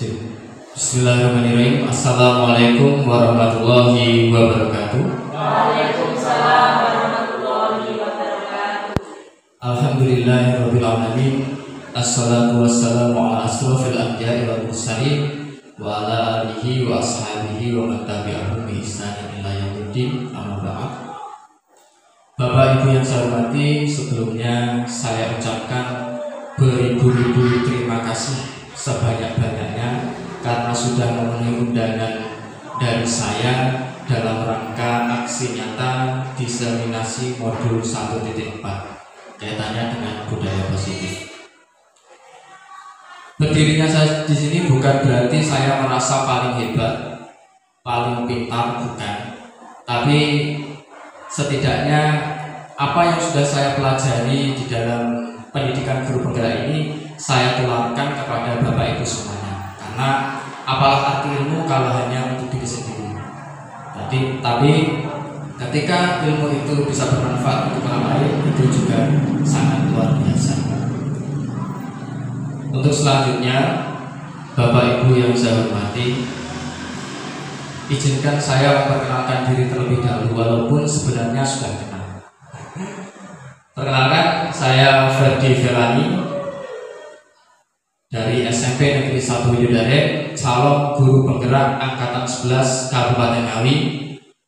Bismillahirrahmanirrahim. Assalamualaikum warahmatullahi wabarakatuh. Waalaikumsalam warahmatullahi wabarakatuh. Alhamdulillahirabbil alamin. Assalatu wassalamu ala asrofil anbiya'i wal mursalin wa ala alihi wa ashabihi wa man tabi'ahum bi ihsanin ila yaumiddin. Amma ba'd. Bapak Ibu yang saya hormati, sebelumnya saya ucapkan beribu-ribu terima kasih sebanyak-banyaknya karena sudah memenuhi undangan dari saya dalam rangka aksi nyata diseminasi modul 1.4 kaitannya dengan budaya positif. Berdirinya saya di sini bukan berarti saya merasa paling hebat, paling pintar, bukan. Tapi setidaknya apa yang sudah saya pelajari di dalam pendidikan guru penggerak ini saya tularkan kepada Bapak Ibu semuanya. Karena apalah arti ilmu kalau hanya untuk diri sendiri. Tapi ketika ilmu itu bisa bermanfaat untuk orang lain, itu juga sangat luar biasa. Untuk selanjutnya, Bapak Ibu yang saya hormati, izinkan saya memperkenalkan diri terlebih dahulu walaupun sebenarnya sudah kenal. Perkenalkan, saya Ferdi Velani dari SMP Negeri 1 Widodaren, calon guru penggerak angkatan 11 Kabupaten Ngawi,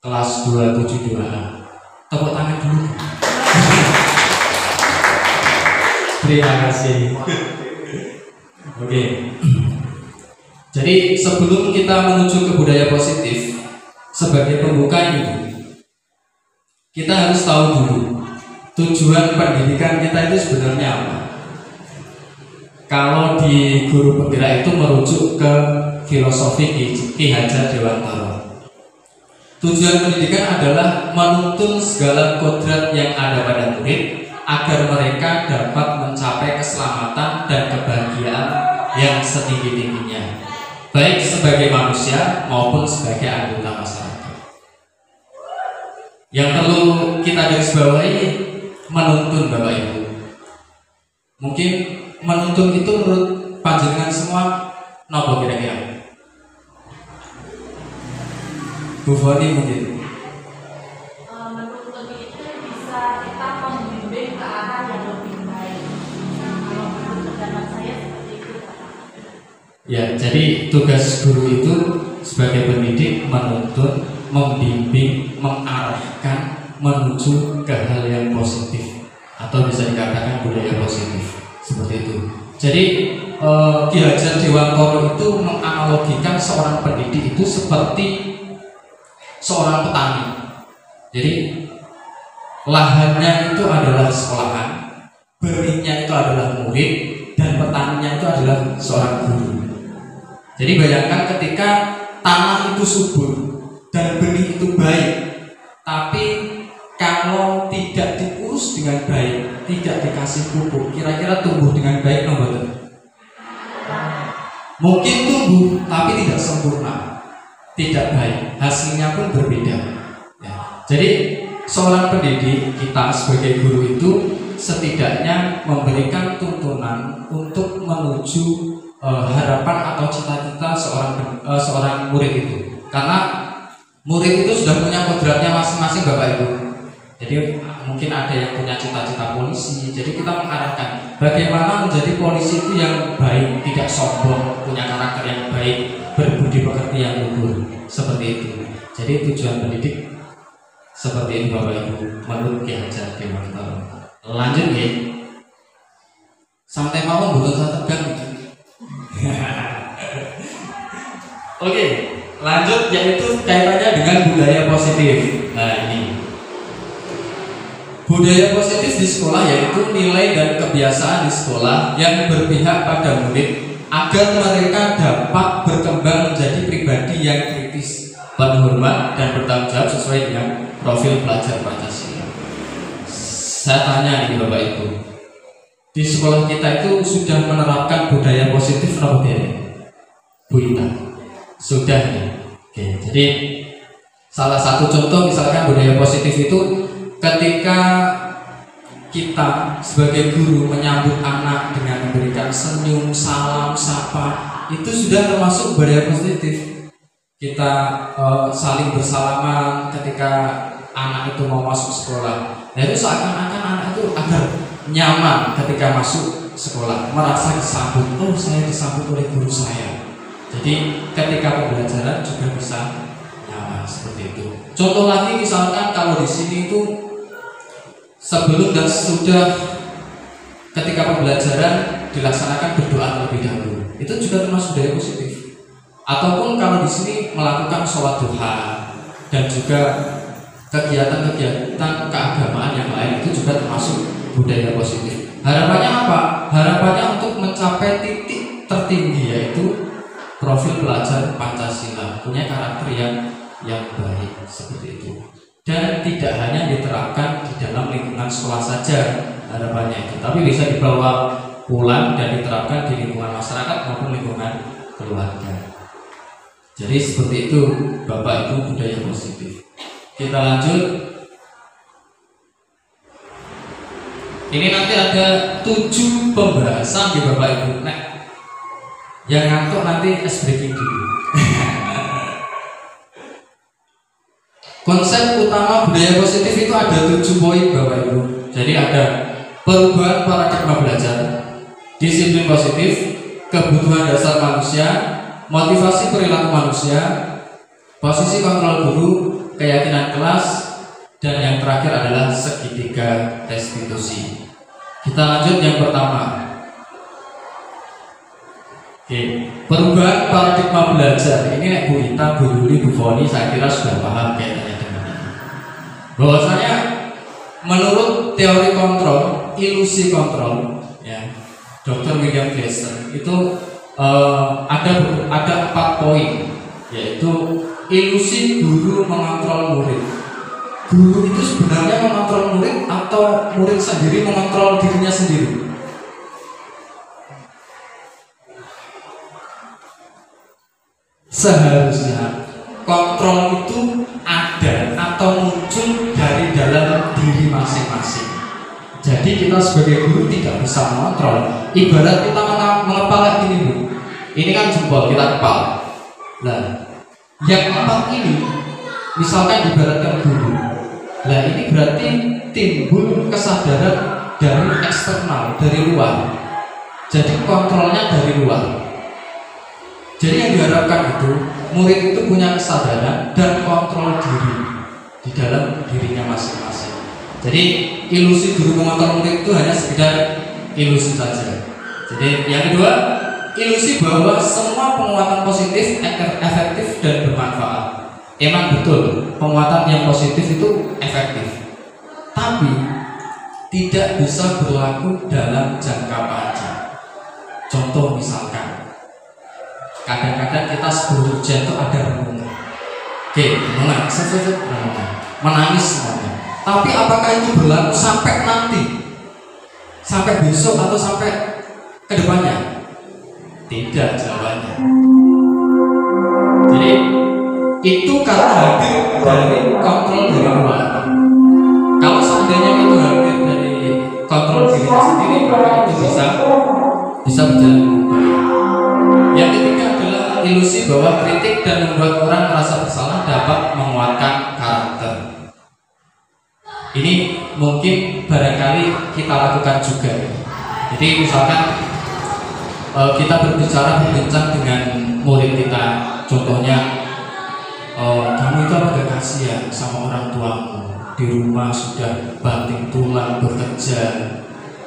kelas 272A. Tepuk tangan dulu. Terima kasih. Oke. Jadi sebelum kita menuju ke budaya positif, sebagai pembuka ini, kita harus tahu dulu tujuan pendidikan kita itu sebenarnya apa. Kalau di guru penggerak itu merujuk ke filosofi Ki Hajar Dewantara. Tujuan pendidikan adalah menuntun segala kodrat yang ada pada murid agar mereka dapat mencapai keselamatan dan kebahagiaan yang setinggi-tingginya, baik sebagai manusia maupun sebagai anggota masyarakat. Yang perlu kita garisbawahi menuntun, Bapak Ibu. Mungkin menuntun itu menurut panjenengan semua nopo kira-kira? Bu Foni mungkin. Menuntun itu bisa kita membimbing ke arah yang lebih baik. Kalau menurut pendapat saya seperti itu. Ya, jadi tugas guru itu sebagai pendidik menuntun, membimbing, mengarahkan menuju ke hal yang positif atau bisa dikatakan budaya positif. Seperti itu. Jadi Ki Hajar Dewantara itu menganalogikan seorang pendidik itu seperti seorang petani. Jadi lahannya itu adalah sekolahan, benihnya itu adalah murid, dan petaninya itu adalah seorang guru. Jadi bayangkan ketika tanah itu subur dan benih itu baik, tapi kalau tidak diurus dengan baik, tidak dikasih pupuk, kira-kira tumbuh dengan baik nomor? Mungkin tumbuh, tapi tidak sempurna, tidak baik, hasilnya pun berbeda. Ya. Jadi seorang pendidik kita sebagai guru itu setidaknya memberikan tuntunan untuk menuju harapan atau cita-cita seorang murid itu. Karena murid itu sudah punya kodratnya masing-masing, Bapak Ibu. Jadi mungkin ada yang punya cita-cita polisi. Jadi kita mengarahkan bagaimana menjadi polisi itu yang baik, tidak sombong, punya karakter yang baik, berbudi pekerti yang luhur. Seperti itu. Jadi tujuan pendidik seperti itu, Bapak Ibu, menurut Ki Hajar Dewantara. Lanjut ya. Sampai mau butuh satu tegang. Oke, lanjut yaitu kaitannya dengan budaya positif. Nah, ini budaya positif di sekolah yaitu nilai dan kebiasaan di sekolah yang berpihak pada murid agar mereka dapat berkembang menjadi pribadi yang kritis, penghormat, dan bertanggung jawab sesuai dengan profil pelajar Pancasila. Saya tanya ini Bapak Ibu, di sekolah kita itu sudah menerapkan budaya positif atau tidak? Bu Ita, sudah ya. Oke, jadi salah satu contoh misalkan budaya positif itu ketika kita sebagai guru menyambut anak dengan memberikan senyum, salam, sapa, itu sudah termasuk budaya positif. Kita saling bersalaman ketika anak itu mau masuk sekolah. Nah itu seakan-akan anak itu agar nyaman ketika masuk sekolah, merasa disambut. Oh, saya disambut oleh guru saya. Jadi ketika pembelajaran juga bisa nyaman seperti itu. Contoh lagi misalkan kalau di sini itu sebelum dan sesudah ketika pembelajaran dilaksanakan berdoa terlebih dahulu. Itu juga termasuk budaya positif. Ataupun kalau di sini melakukan sholat duha dan juga kegiatan-kegiatan keagamaan yang lain itu juga termasuk budaya positif. Harapannya apa? Harapannya untuk mencapai titik tertinggi yaitu profil pelajar Pancasila, punya karakter yang baik seperti itu. Dan tidak hanya diterapkan di dalam lingkungan sekolah saja harapannya itu, tapi bisa dibawa pulang dan diterapkan di lingkungan masyarakat maupun lingkungan keluarga. Jadi seperti itu Bapak Ibu budaya positif. Kita lanjut. Ini nanti ada 7 pembahasan di Bapak Ibu. Nah, yang ngantuk nanti breaking dulu. Konsep utama budaya positif itu ada 7 poin Bapak Ibu. Jadi ada perubahan paradigma belajar, disiplin positif, kebutuhan dasar manusia, motivasi perilaku manusia, posisi kontrol guru, keyakinan kelas, dan yang terakhir adalah segitiga restitusi. Kita lanjut yang pertama. Oke, perubahan paradigma belajar ini Bu Ita, Bu Yuli, Bu Foni saya kira sudah paham kaitannya dengan ini. Bahwasanya menurut teori kontrol, ilusi kontrol, ya, Dr. William Glasser itu ada 4 poin, yaitu ilusi guru mengontrol murid. Guru itu sebenarnya mengontrol murid atau murid sendiri mengontrol dirinya sendiri? Seharusnya kontrol itu ada atau muncul dari dalam diri masing-masing. Jadi kita sebagai guru tidak bisa mengontrol. Ibarat kita mengepal gini Bu. Ini kan jempol kita kepal. Nah, yang 4 ini misalkan ibaratkan guru. Nah ini berarti timbul kesadaran dari eksternal, dari luar. Jadi kontrolnya dari luar. Jadi yang diharapkan itu murid itu punya kesadaran dan kontrol diri di dalam dirinya masing-masing. Jadi ilusi guru mengontrol murid itu hanya sekedar ilusi saja. Jadi yang kedua, ilusi bahwa semua penguatan positif efektif dan bermanfaat. Emang betul penguatan yang positif itu efektif, tapi tidak bisa berlaku dalam jangka panjang. Contoh misalkan, kadang-kadang kita sebelum ujian itu ada renungan. Oke, renungan, menangis semuanya. Tapi apakah itu berlaku sampai nanti, sampai besok atau sampai kedepannya? Tidak jawabannya. Jadi itu karena hadir dari kontrol dari luar. Kalau seandainya itu hadir dari kontrol dirinya sendiri, maka itu bisa berjalan dengan baik. Yang ketiga adalah ilusi bahwa kritik dan membuat orang merasa bersalah dapat menguatkan karakter. Ini mungkin barangkali kita lakukan juga. Jadi misalkan kita berbincang dengan murid kita, contohnya kamu itu apa gak kasihan sama orang tuamu, di rumah sudah banting tulang bekerja,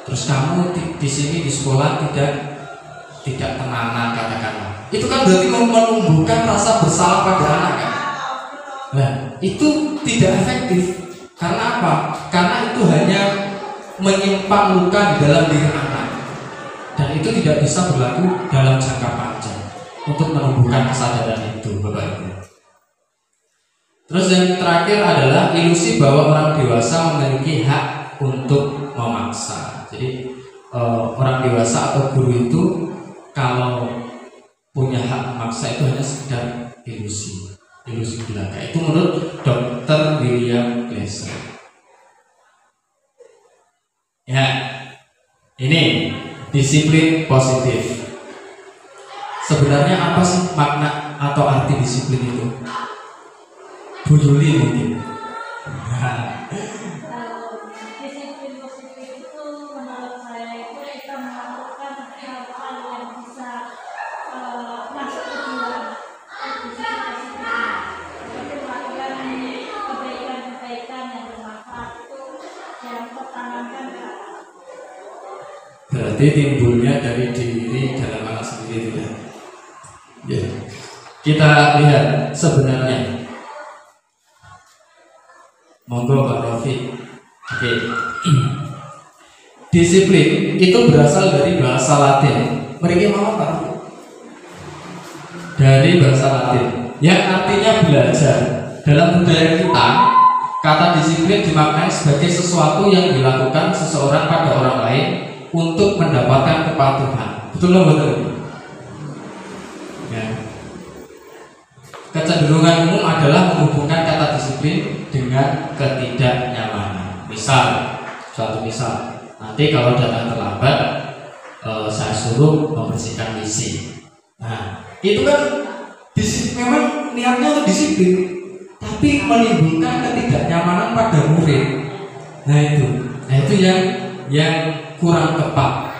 terus kamu di sini di sekolah tidak tenanan katakanlah. Itu kan berarti menumbuhkan rasa bersalah pada anak kan. Nah itu tidak efektif. Karena apa? Karena itu hanya menyimpan luka di dalam diri anak, dan itu tidak bisa berlaku dalam jangka panjang untuk menumbuhkan kesadaran itu, Bapak Ibu. Terus yang terakhir adalah ilusi bahwa orang dewasa memiliki hak untuk memaksa. Jadi orang dewasa atau guru itu kalau punya hak memaksa itu hanya sekedar ilusi belaka. Itu menurut Dr. William Glasser. Ya, ini disiplin positif. Sebenarnya sebenarnya apa sih makna atau arti disiplin itu? Bu Yuli mungkin. Disiplin positif itu menurut saya itu kita melakukan hal-hal yang bisa masuk ke dalam disiplin positif. Seperti melakukan kebaikan-kebaikan yang bermanfaat itu yang pertanamkan ke anak. Berarti timbulnya dari diri dalam anak sendiri itu ya. Ya. Kita lihat sebenarnya. Monggo Pak Rofi. Oke. Disiplin itu berasal dari bahasa Latin. Mriki mau Pak Rofi? Dari bahasa Latin yang artinya belajar. Dalam budaya kita, kata disiplin dimaknai sebagai sesuatu yang dilakukan seseorang pada orang lain untuk mendapatkan kepatuhan. Betul loh, betul. Ya. Kecenderungan umum adalah menghubungkan kata disiplin dengan ketidaknyamanan. Misal, suatu misal, nanti kalau datang terlambat, saya suruh membersihkan WC. Nah, itu kan memang niatnya untuk disiplin, tapi menimbulkan ketidaknyamanan pada murid. Nah itu yang kurang tepat.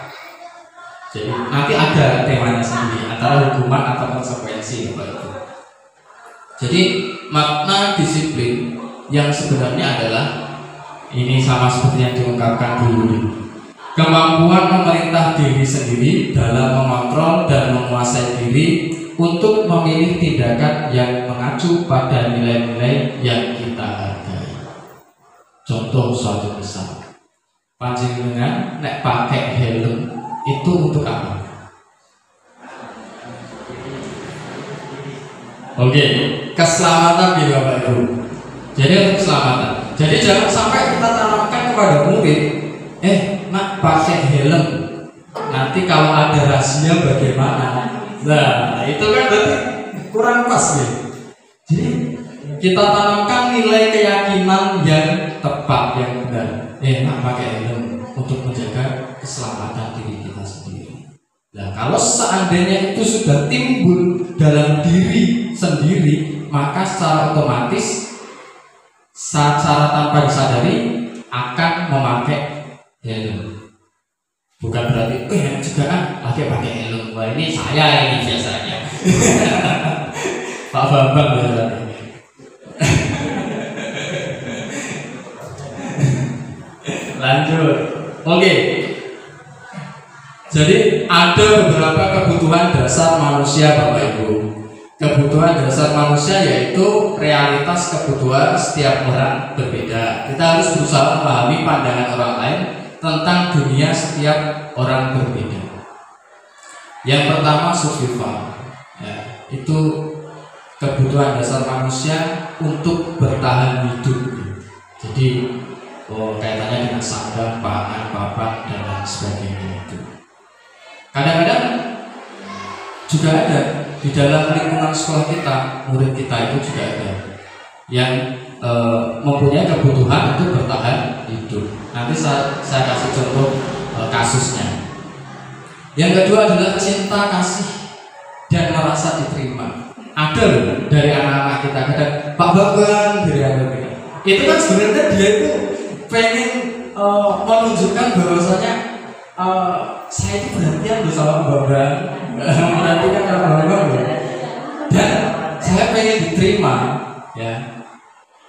Jadi nanti ada temanya sendiri antara hukuman atau konsekuensi Bapak Ibu. Jadi makna disiplin yang sebenarnya adalah ini sama seperti yang diungkapkan dulu. Kemampuan memerintah diri sendiri dalam mengontrol dan menguasai diri untuk memilih tindakan yang mengacu pada nilai-nilai yang kita hargai. Contoh suatu misal, panjenengan nek pakai helm itu untuk apa? Oke, keselamatan ya Bapak Ibu. Jadi untuk keselamatan. Jadi jangan sampai kita tanamkan kepada murid, nak pakai helm. Nanti kalau ada razia bagaimana? Nah, itu kan berarti kurang pas ya. Jadi kita tanamkan nilai keyakinan yang tepat, yang benar. Nak pakai helm untuk menjaga keselamatan diri kita sendiri. Nah, kalau seandainya itu sudah timbul dalam diri sendiri, maka secara otomatis, secara tanpa disadari akan memakai helm. Bukan berarti juga pakai helm. Wah, ini saya ini biasanya. Pak Bambang biasanya. Lanjut. Oke. Jadi ada beberapa kebutuhan dasar manusia Bapak Ibu. Kebutuhan dasar manusia yaitu realitas kebutuhan setiap orang berbeda. Kita harus berusaha memahami pandangan orang lain tentang dunia setiap orang berbeda. Yang pertama survival, ya, itu kebutuhan dasar manusia untuk bertahan hidup. Jadi kaitannya dengan sandang, pangan, papan dan lain sebagainya itu. Kadang-kadang juga ada di dalam lingkungan sekolah kita, murid kita itu juga ada yang mempunyai kebutuhan untuk bertahan hidup. Nanti saya kasih contoh kasusnya. Yang kedua adalah cinta kasih dan merasa diterima. Ada loh dari anak-anak kita kadang Pak Bambang dari anak kita. Itu kan sebenarnya dia itu pengen menunjukkan bahwasanya saya itu perhatian loh sama Bambang, perhatikan sama Bambang dan saya pengen diterima, ya.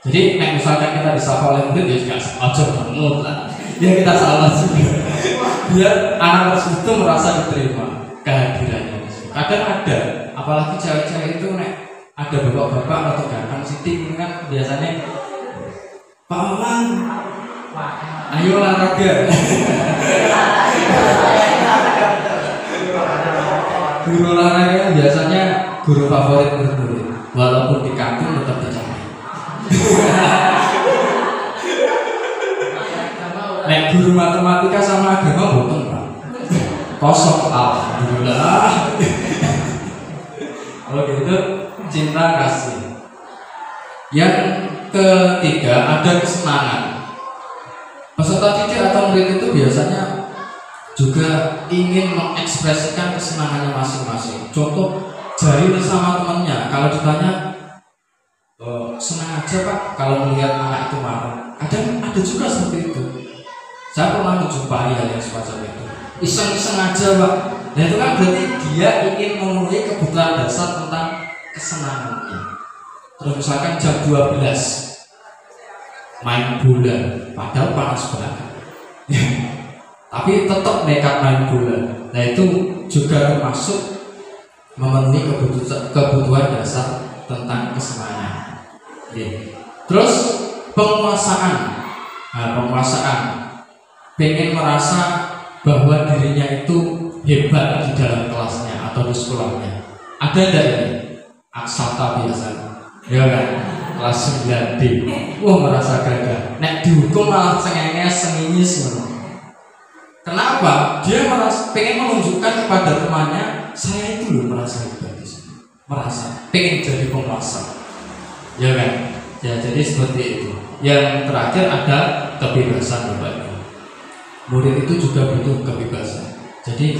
Jadi misalkan kita disapa oleh murid ya juga ojo banget lah. Ya kita salah juga. Biar anak tersebut itu merasa diterima kehadirannya. Kadang ada, apalagi cewek-cewek itu ada bapak-bapak atau ganteng sidik kan biasanya Pak Maman, ayo olahraga. Guru olahraga biasanya guru favorit murid, walaupun di kampung tetap dicapai. Nek guru matematika sama agama boten Pak. Kosong alhamdulillah. Oke, itu cinta kasih. Yang ketiga ada kesenangan. Peserta didik atau murid itu biasanya juga ingin mengekspresikan kesenangannya masing-masing. Contoh jari sama temannya, kalau ditanya senang aja Pak kalau melihat anak itu marah. Ada juga seperti itu. Saya pernah menjumpai hal yang semacam itu. Iseng-iseng aja Pak. Nah itu kan berarti dia ingin memenuhi kebutuhan dasar tentang kesenangannya. Terus misalkan jam 12 main bola, padahal panas banget. Tapi tetap nekat main bola. Nah itu juga termasuk memenuhi kebutuhan dasar tentang kesenangan. Terus penguasaan. Nah, penguasaan pengen merasa bahwa dirinya itu hebat di dalam kelasnya atau di sekolahnya. Ada enggak ini? Aksata biasanya. Ya kan? Kelas 9D. Wah, merasa gagah. Nek dihukum malah cengenges, senginyis. Kenapa? Dia merasa pengen menunjukkan kepada temannya, saya itu loh merasa hebat di sini. Merasa pengen jadi penguasa. Ya kan? Ya, jadi seperti itu. Yang terakhir ada kebebasan Bapak Ibu. Murid itu juga butuh kebebasan. Jadi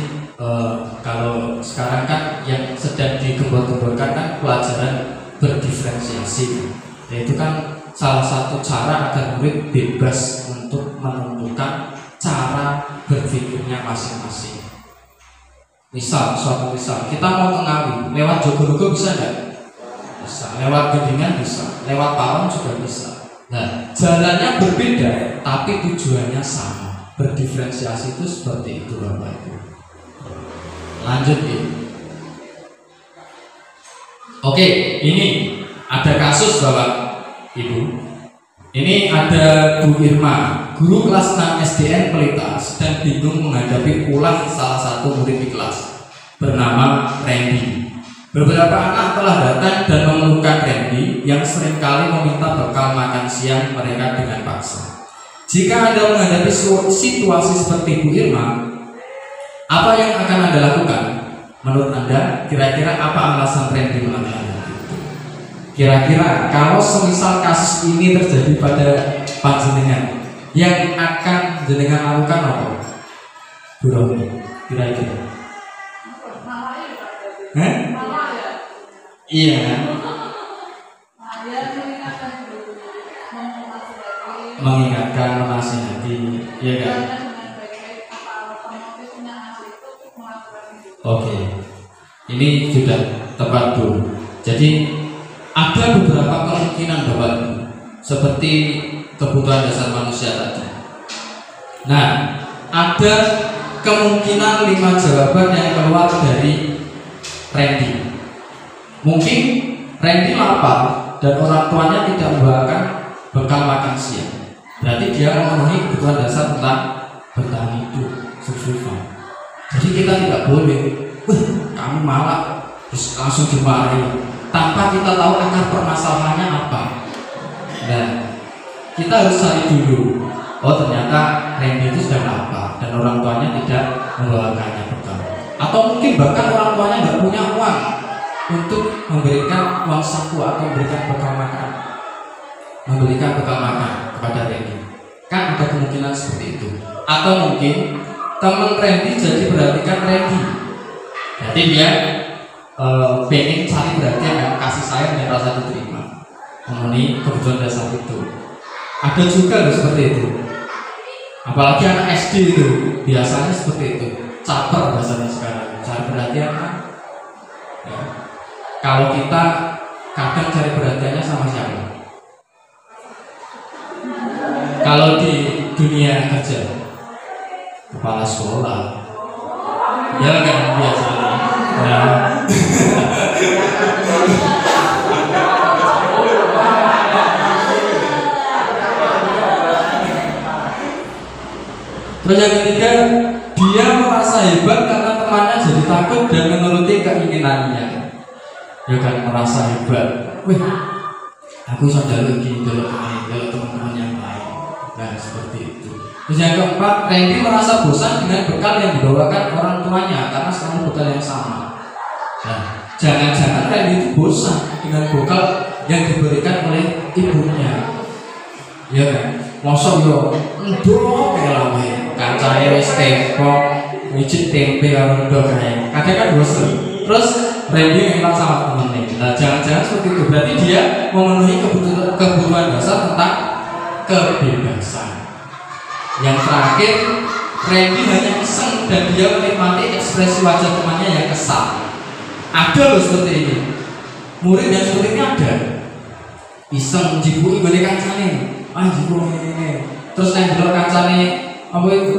kalau sekarang kan yang sedang digembor-gemborkan kan pelajaran berdiferensiasi. Yaitu kan salah satu cara agar murid bebas untuk menentukan cara berpikirnya masing-masing. Suatu misal kita mau ke Ngawi, lewat Jogorogo bisa nggak? Bisa. Lewat Gendingan bisa, lewat Parong juga bisa. Nah, jalannya berbeda, tapi tujuannya sama. Berdiferensiasi itu seperti itu Bapak Ibu. Lanjut ya. Oke, ini ada kasus Bapak Ibu. Ini ada Bu Irma, guru kelas 6 SDN Pelita, sedang bingung menghadapi ulah salah satu murid di kelas bernama Randy. Beberapa anak telah datang dan mengeluhkan Randy yang seringkali meminta bekal makan siang mereka dengan paksa. Jika Anda menghadapi situasi seperti Bu Irma, apa yang akan Anda lakukan? Menurut Anda, kira-kira apa alasan Randy melakukan itu? Kira-kira kalau semisal kasus ini terjadi pada panjenengan, yang akan jenengan lakukan apa? Bu Romi, kira-kira? Iya. Mengingatkan, menasihati, iya kan? Oke, ini sudah tepat Bu. Jadi ada beberapa kemungkinan Bapak Ibu, seperti kebutuhan dasar manusia tadi. Nah, ada kemungkinan 5 jawaban yang keluar dari Randy. Mungkin Randy lapar dan orang tuanya tidak membawakan bekal makan siang. Berarti dia memenuhi kebutuhan dasar tentang bertahan hidup, survival. Jadi kita tidak boleh, kamu malah terus langsung dimarahi tanpa kita tahu akar permasalahannya apa. Nah, kita harus cari dulu. Oh, ternyata Randy itu sudah lapar dan orang tuanya tidak membawakannya bekal. Atau mungkin bahkan orang tuanya nggak punya uang untuk memberikan uang saku atau memberikan bekal makan, kepada Randy. Kan ada kemungkinan seperti itu. Atau mungkin teman Randy jadi perhatikan Randy. Jadi dia pengen cari perhatian dan kasih sayang dan rasa diterima, memenuhi kebutuhan dasar itu. Ada juga loh seperti itu. Apalagi anak SD itu biasanya seperti itu. Caper bahasanya sekarang, cari perhatian kan. Ya. Kalau kita kadang cari perhatiannya sama siapa? Kalau di dunia kerja, kepala sekolah, ya kan biasanya. Ya. Terus yang ketiga, dia merasa hebat karena temannya jadi takut dan menuruti keinginannya. Ya kan, merasa hebat. Wih, aku bisa jalur gini, jalur teman-teman yang lain. Nah, seperti itu. Terus yang keempat, Randy merasa bosan dengan bekal yang dibawakan orang tuanya karena selalu bekal yang sama. Nah, jangan-jangan Randy itu bosan dengan bekal yang diberikan oleh ibunya. Ya kan? Mosok yo ndok kayak lama kancae wis tepok mijit tempe karo ndok kae. Kadang kan bosen. Terus Randy memang sama temennya. Nah, jangan-jangan seperti itu. Berarti dia memenuhi kebutuhan dasar tentang kebebasan. Yang terakhir, Randy hanya iseng dan dia menikmati ekspresi wajah temannya yang kesal. Ada loh seperti ini. Murid yang seperti ini ada. Iseng jibui balik kancane. Jibui ini. Terus yang dulu kancane apa itu?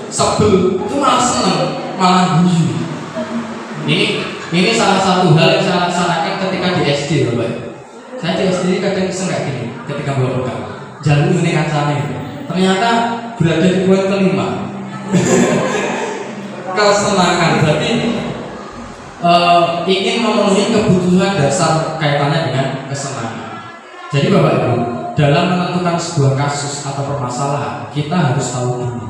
Sebel. Itu malah seneng, malah guyu. Ini salah satu hal yang saya laksanakan ketika di SD, Bapak. Saya di SD kadang iseng kayak gini ketika bawa bekal. Jalur ini kancane. Ternyata berada di poin kelima. Kesenangan berarti ingin memenuhi kebutuhan dasar kaitannya dengan kesenangan. Jadi Bapak Ibu, dalam menentukan sebuah kasus atau permasalahan, kita harus tahu dulu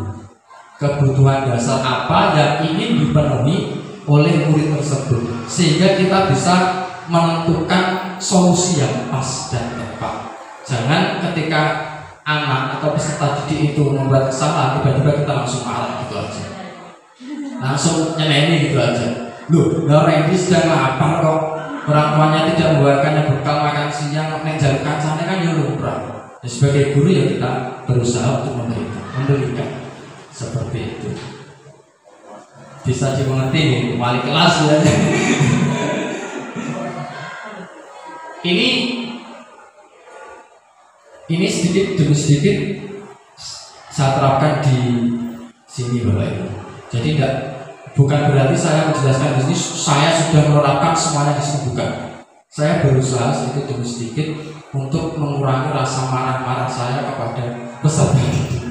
kebutuhan dasar apa yang ingin dipenuhi oleh murid tersebut, sehingga kita bisa menentukan solusi yang pas dan tepat. Jangan ketika anak atau peserta didik itu membuat kesalahan, tiba-tiba kita langsung marah gitu aja, langsung nyeneni gitu aja. Loh, orang ini sedang lapar kok, orang tuanya tidak membawakannya bekal makan siang, neng jalur kancane kan ya lumrah. Sebagai guru ya kita berusaha untuk memberikan seperti itu. Bisa dimengerti nih, wali kelas ya. Ini sedikit demi sedikit saya terapkan di sini Bapak Ibu. Jadi bukan berarti saya menjelaskan di sini saya sudah menerapkan semuanya di sini, bukan. Saya berusaha sedikit demi sedikit untuk mengurangi rasa marah-marah saya kepada peserta didik.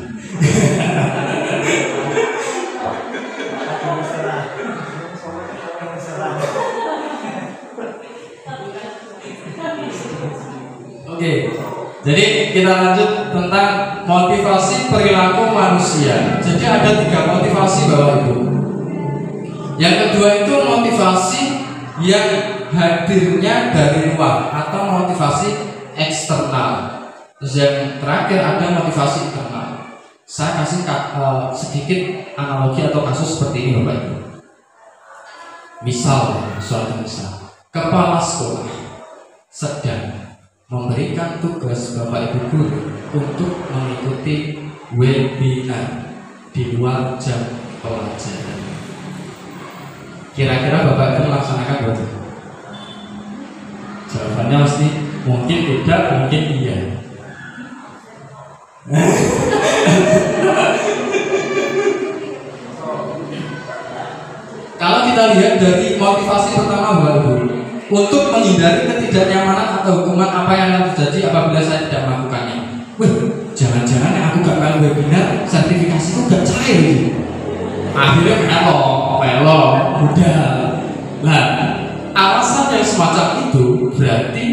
Oke, jadi kita lanjut tentang motivasi perilaku manusia. Jadi ada 3 motivasi Bapak Ibu. Yang kedua itu motivasi yang hadirnya dari luar atau motivasi eksternal. Terus yang terakhir ada motivasi internal. Saya kasih sedikit analogi atau kasus seperti ini Bapak Ibu. Misal, suatu misal, kepala sekolah sedang memberikan tugas Bapak Ibu guru untuk mengikuti webinar di luar jam pelajaran. Kira-kira Bapak Ibu melaksanakan betul? Jawabannya pasti mungkin tidak, mungkin iya. Kalau kita lihat dari motivasi pertama Bapak Ibu, untuk menghindari ketidaknyamanan atau hukuman apa yang akan terjadi apabila saya tidak melakukannya. Jangan-jangan yang aku gak kali webinar sertifikasi itu gak cair gitu. Akhirnya pelok, udah. Nah, alasan yang semacam itu berarti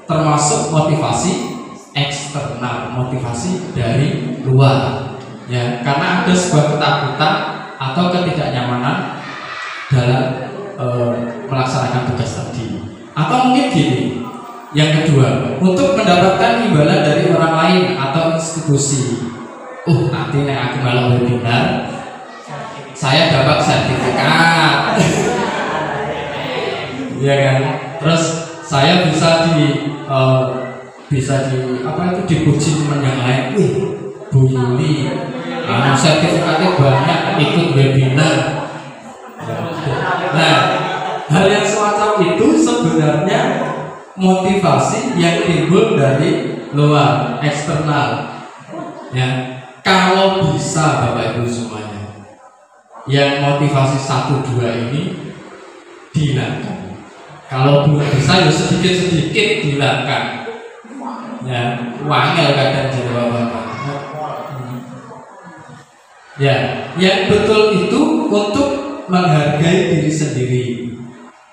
termasuk motivasi eksternal, motivasi dari luar. Ya, karena ada sebuah ketakutan atau ketidaknyamanan dalam melaksanakan tugas tadi. Atau mungkin gini, yang kedua, untuk mendapatkan imbalan dari orang lain atau institusi. Nanti nek aku malah webinar, saya dapat sertifikat. Iya kan? Terus saya bisa dipuji teman yang lain. Bu Yuli, sertifikatnya banyak, ikut webinar. Nah, hal yang semacam itu sebenarnya motivasi yang timbul dari luar, eksternal. Ya, kalau bisa Bapak Ibu semuanya, yang motivasi 1-2 ini dihilangkan. Kalau belum bisa, ya sedikit-sedikit dihilangkan. Ya, wangel kadang jadi bapak-bapak. Ya, yang betul itu untuk menghargai diri sendiri,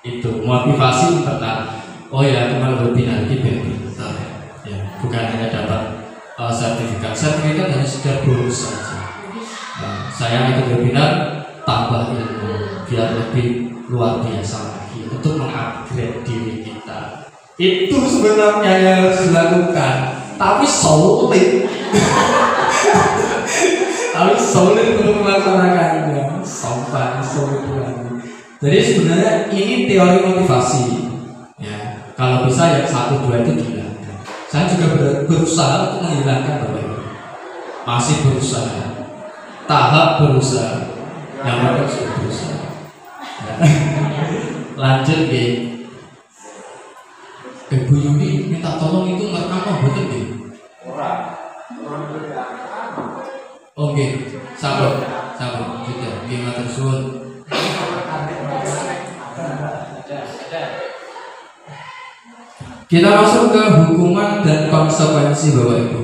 itu motivasi internal. Oh ya, teman webinar ini pintar ya, bukan hanya dapat sertifikat hanya sekedar bonus saja. Nah, saya ikut webinar tambah ilmu biar lebih luar biasa lagi untuk mengupgrade diri kita. Itu sebenarnya yang harus dilakukan, tapi sulit. Harus solid untuk melaksanakannya. Sopan, solid lagi. Jadi sebenarnya ini teori motivasi. Ya, kalau bisa yang 1, 2 itu dihilangkan. Saya juga berusaha untuk menghilangkan Bapak Ibu. Masih berusaha. Tahap berusaha. Yang penting sudah berusaha. Ya. Lanjut ya. Ibu Yuni minta tolong itu ngerekam betul ya? Oke, sabar, sudah, gimana tersebut? Kita masuk ke hukuman dan konsekuensi Bapak Ibu.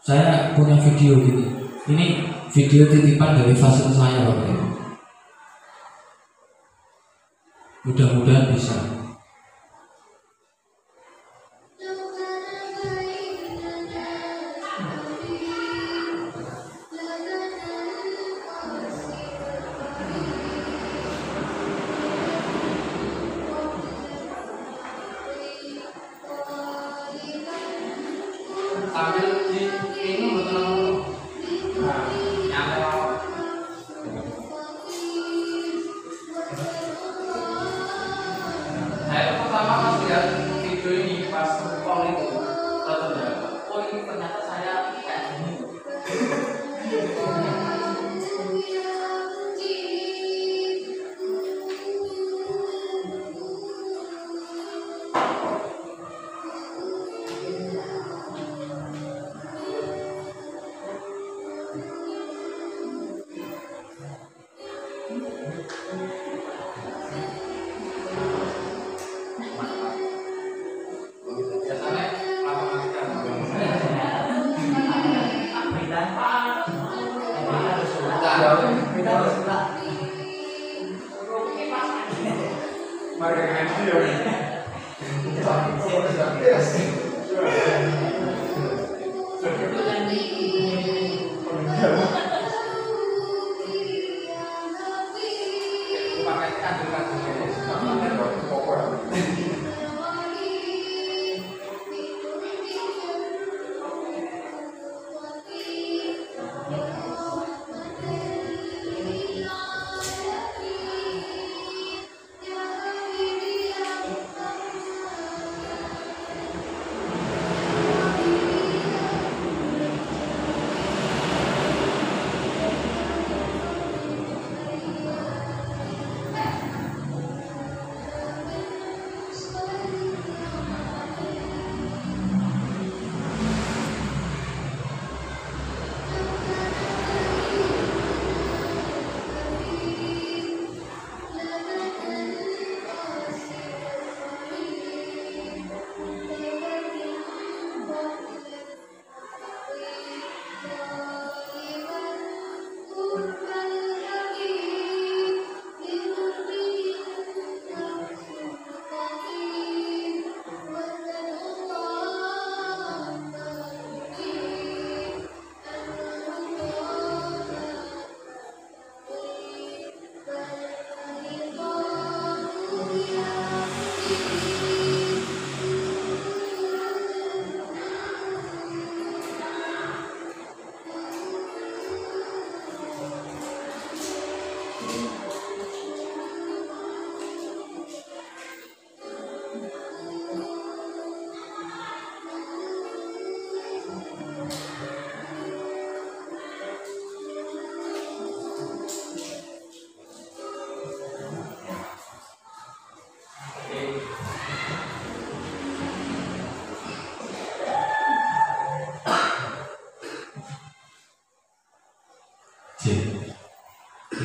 Saya punya video gini. Ini video titipan dari fasilitas saya Bapak Ibu. Mudah-mudahan bisa.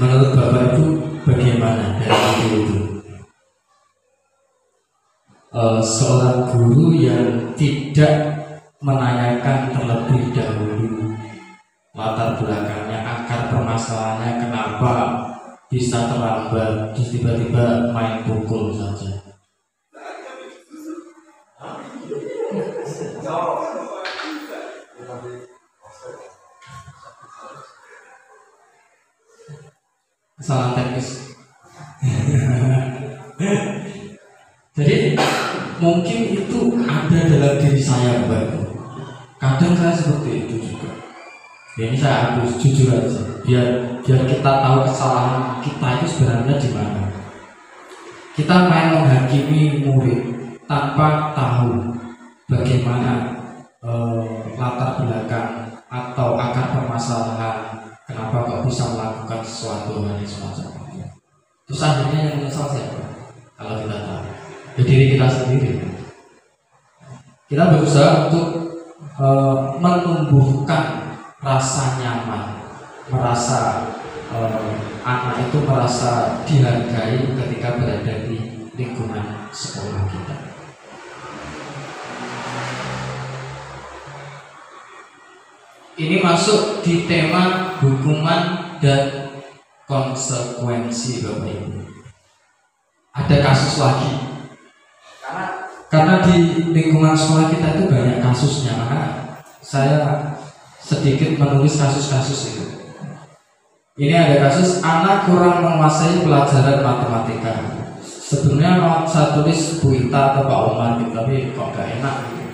Menurut Bapak itu bagaimana dari video itu? Seorang guru yang tidak menanyakan terlebih dahulu latar belakangnya, akar permasalahannya, kenapa bisa terlambat, terus tiba-tiba main pukul saja. Kesalahan teknis. Jadi mungkin itu ada dalam diri saya, Bapak. Kadang saya seperti itu juga. Ya, ini saya harus jujur aja, biar kita tahu kesalahan kita itu sebenarnya di mana. Kita main menghakimi murid tanpa tahu bagaimana latar belakang atau akar permasalahan, kenapa kok bisa melakukan sesuatu hal yang semacam itu. Terus akhirnya yang menyesal siapa? Kalau kita tahu, ya diri kita sendiri. Kita berusaha untuk menumbuhkan rasa nyaman, merasa anak itu merasa dihargai ketika berada di lingkungan sekolah kita. Ini masuk di tema hukuman dan konsekuensi, Bapak Ibu. Ada kasus lagi, karena di lingkungan sekolah kita itu banyak kasusnya, maka saya sedikit menulis kasus-kasus itu. Ini ada kasus anak kurang menguasai pelajaran matematika. Sebenarnya mau saya tulis Bu Ita atau Pak Omar gitu, tapi kok gak enak gitu.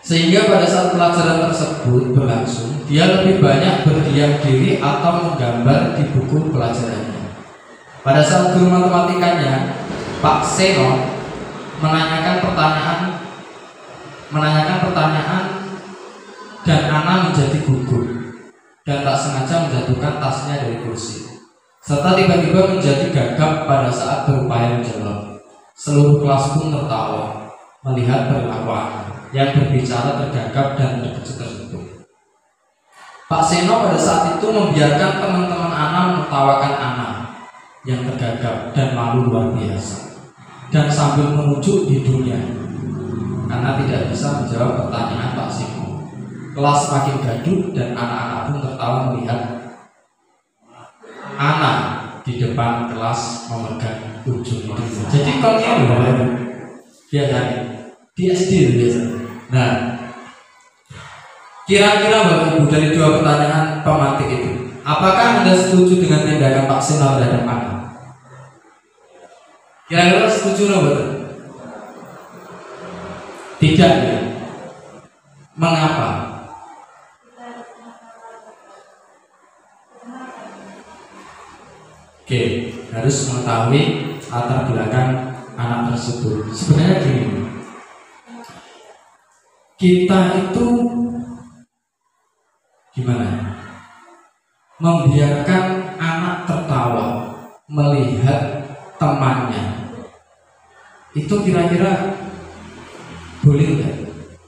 Sehingga pada saat pelajaran tersebut berlangsung, dia lebih banyak berdiam diri atau menggambar di buku pelajarannya. Pada saat guru matematikanya, Pak Seno, menanyakan pertanyaan dan Ana menjadi gugup dan tak sengaja menjatuhkan tasnya dari kursi, serta tiba-tiba menjadi gagap pada saat berupaya menjawab. Seluruh kelas pun tertawa melihat perilaku Ana yang berbicara tergagap dan terkejut tersebut. Pak Seno pada saat itu membiarkan teman-teman Ana menertawakan Ana yang tergagap dan malu luar biasa, dan sambil menunjuk hidungnya karena tidak bisa menjawab pertanyaan Pak Seno. Kelas makin gaduh dan anak-anak pun tertawa melihat Ana di depan kelas memegang ujung hidungnya. Jadi konyol loh, biasanya di SD biasa. Nah, kira-kira Bapak Ibu dari dua pertanyaan pemantik itu, apakah Anda setuju dengan tindakan Pak Seno terhadap Ana? Kira-kira setuju atau betul? Tidak ya. Mengapa? Oke, harus mengetahui latar belakang anak tersebut. Sebenarnya gini, kita itu gimana? Membiarkan anak tertawa melihat temannya, itu kira-kira boleh nggak?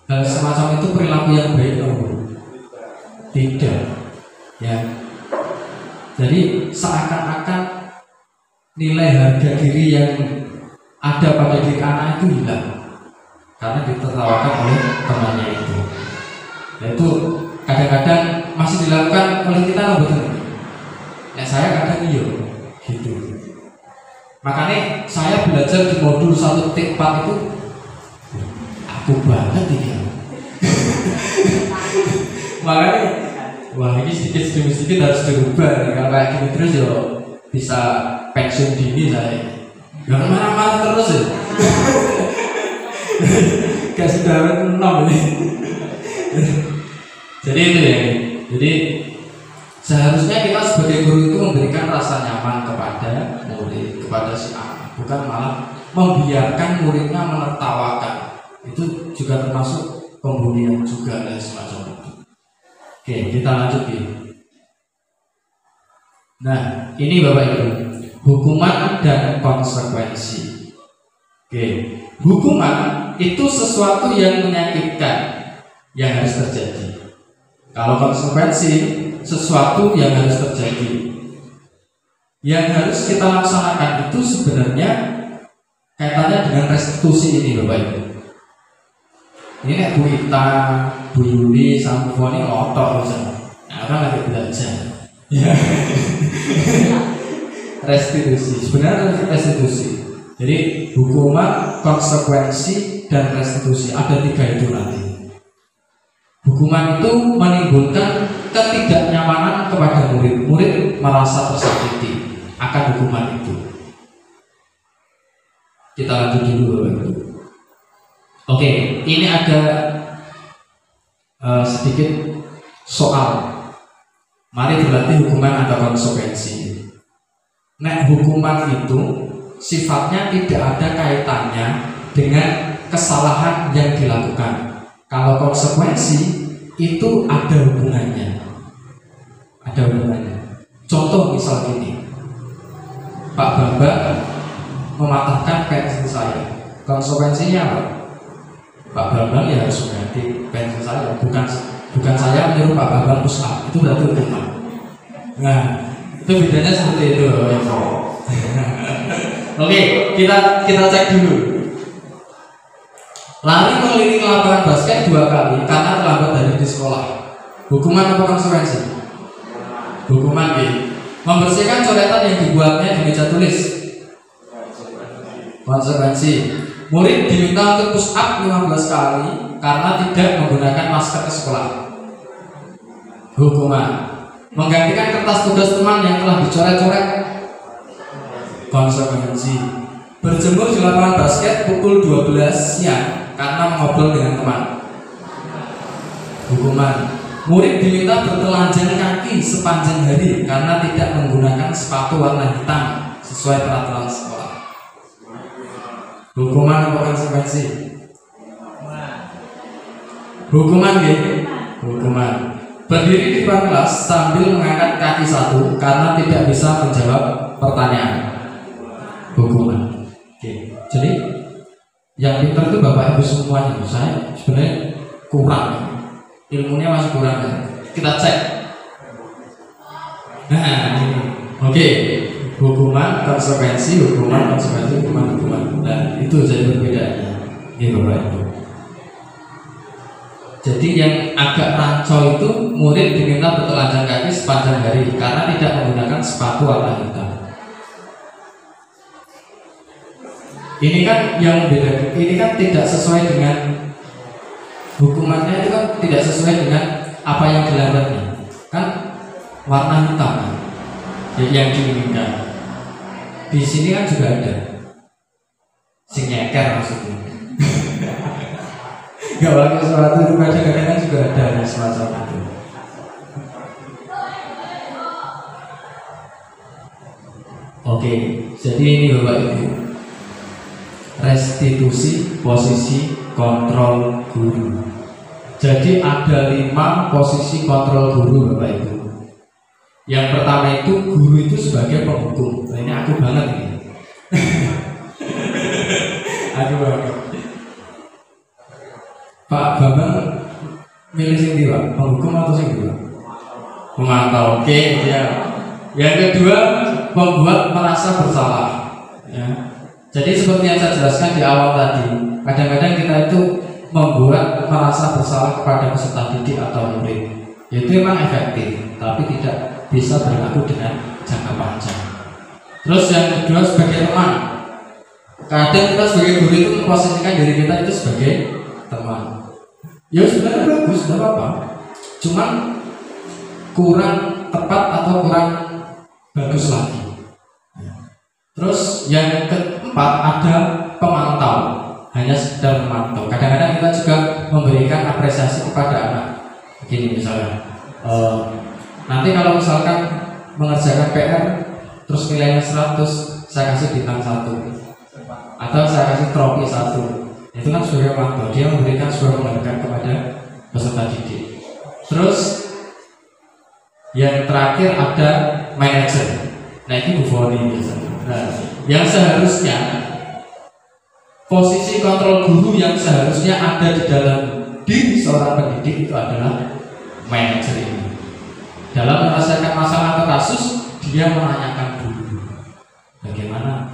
Hal semacam itu perilaku yang baik atau tidak? Ya, jadi seakan-akan nilai harga diri yang ada pada diri anak itu hilang karena ditertawakan oleh temannya itu. Dan itu kadang-kadang masih dilakukan oleh kita, betul? Ya, saya kadang iya gitu. Makanya saya belajar di modul 1.4 itu aku banget ini. Makanya wah, ini sedikit harus dirubah. Kalau kayak gini terus ya bisa pensiun dini saya. Jangan marah-marah terus ya. Gak sudah nol ini. Jadi itu ya. Jadi seharusnya kita sebagai guru itu memberikan rasa nyaman kepada murid, kepada si anak, bukan malah membiarkan muridnya menertawakan. Itu juga termasuk pembulian juga dan semacam itu. Oke, kita lanjut ya. Nah, ini Bapak Ibu, hukuman dan konsekuensi. Oke, hukuman itu sesuatu yang menyakitkan yang harus terjadi. Kalau konsekuensi sesuatu yang harus terjadi. Yang harus kita laksanakan itu sebenarnya kaitannya dengan restitusi ini, Bapak Ibu. Ini Bu Ita, Bu Yuli, sama Bu Foni ngotot misalnya. Nah, orang lagi belajar. Ya. Restitusi, sebenarnya restitusi. Jadi hukuman, konsekuensi, dan restitusi ada 3 itu nanti. Hukuman itu menimbulkan ketidaknyamanan kepada murid. Murid merasa tersakiti akan hukuman itu. Kita lanjut dulu, Bapak Ibu. Oke, ini ada sedikit soal. Mari berlatih hukuman atau konsekuensi. Nek hukuman itu sifatnya tidak ada kaitannya dengan kesalahan yang dilakukan. Kalau konsekuensi itu ada hubungannya. Ada hubungannya. Contoh misal gini, Pak Bambang mematahkan pensil saya. Konsekuensinya apa? Pak Bambang ya harus mengganti pensil saya. Bukan saya menyuruh Pak Bambang push up. Itu berarti hukuman. Nah, itu bedanya seperti itu. Oke, kita cek dulu. Lari mengelilingi lapangan basket 2 kali karena terlambat dari di sekolah. Hukuman apa konsekuensi? Hukuman B. Membersihkan coretan yang dibuatnya di meja tulis. Konsekuensi. Murid diminta untuk push up 15 kali karena tidak menggunakan masker ke sekolah. Hukuman. Menggantikan kertas tugas teman yang telah dicoret-coret. Konsekuensi. Berjemur di lapangan basket pukul 12 siang karena mengobrol dengan teman. Hukuman. Murid diminta bertelanjang kaki sepanjang hari karena tidak menggunakan sepatu warna hitam sesuai peraturan sekolah. Hukuman atau konsekuensi? Hukuman ya? Hukuman. Berdiri di depan kelas sambil mengangkat kaki satu karena tidak bisa menjawab pertanyaan. Hukuman. Oke. Jadi yang pintar itu Bapak Ibu semuanya. Saya sebenarnya kurang, ilmunya masih kurang. Kita cek. Nah, ini. Oke. Hukuman, konsekuensi, hukuman, konsekuensi, hukuman, hukuman. Nah, itu jadi perbedaannya. Ini Bapak Ibu. Jadi yang agak rancu itu murid diminta bertelanjang kaki sepanjang hari karena tidak menggunakan sepatu warna hitam. Ini kan yang beda. Ini kan tidak sesuai dengan hukumannya, itu kan tidak sesuai dengan apa yang dilanggarnya. Kan warna hitam kan yang diinginkan. Di sini kan juga ada si nyeker maksudnya. Gak pakai sepatu itu kadang-kadang kan juga ada semacam itu. Oke, jadi ini Bapak Ibu, restitusi posisi kontrol guru. Jadi ada 5 posisi kontrol guru Bapak Ibu. Yang pertama itu guru itu sebagai penghukum. Nah, ini aku banget ini. Aku banget. Pak Bambang milih sing ndi, Pak? Penghukum atau sing ndi, Pak? Memantau. Oke, ya. Yang kedua, membuat merasa bersalah. Ya. Jadi seperti yang saya jelaskan di awal tadi, kadang-kadang kita itu membuat merasa bersalah kepada peserta didik atau murid. Itu memang efektif, tapi tidak bisa berlaku dengan jangka panjang. Terus yang kedua sebagai teman. Kadang kita sebagai guru itu memposisikan diri kita itu sebagai teman. Ya sebenarnya bagus, tidak apa-apa. Cuman kurang tepat atau kurang bagus lagi. Terus yang keempat ada pemantau, hanya sekedar memantau. Kadang-kadang kita juga memberikan apresiasi kepada anak. Begini misalnya, nanti kalau misalkan mengerjakan PR terus nilainya 100, saya kasih bintang 1 atau saya kasih trofi 1. Itu kan sebagai pemantau, dia memberikan sebuah penghargaan kepada peserta didik. Terus yang terakhir ada manajer. Nah ini Bu Foni biasanya. Nah, yang seharusnya posisi kontrol guru yang seharusnya ada di dalam diri seorang pendidik itu adalah manajer ini. Dalam menyelesaikan masalah atau kasus, dia menanyakan dulu bagaimana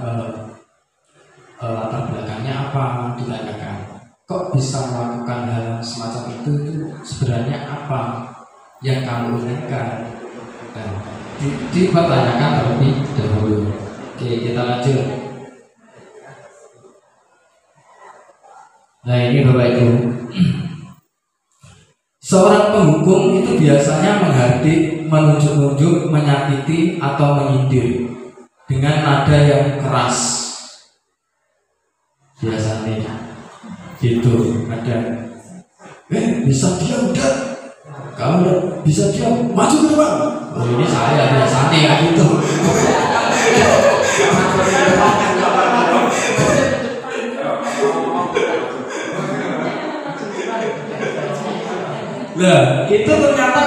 latar belakangnya apa, ditanyakan kok bisa melakukan hal semacam itu sebenarnya apa yang kamu inginkan, dan dipertanyakan terlebih dahulu. Oke, kita lanjut. Nah ini Bapak Ibu, seorang penghukum itu biasanya menghardik, menunjuk-nunjuk, menyakiti atau menyindir dengan nada yang keras. Biasanya gitu ada. Bisa diam udah. Kalau udah bisa diam, maju ke depan. Oh ini saya biasanya kayak gitu. Nah, itu ternyata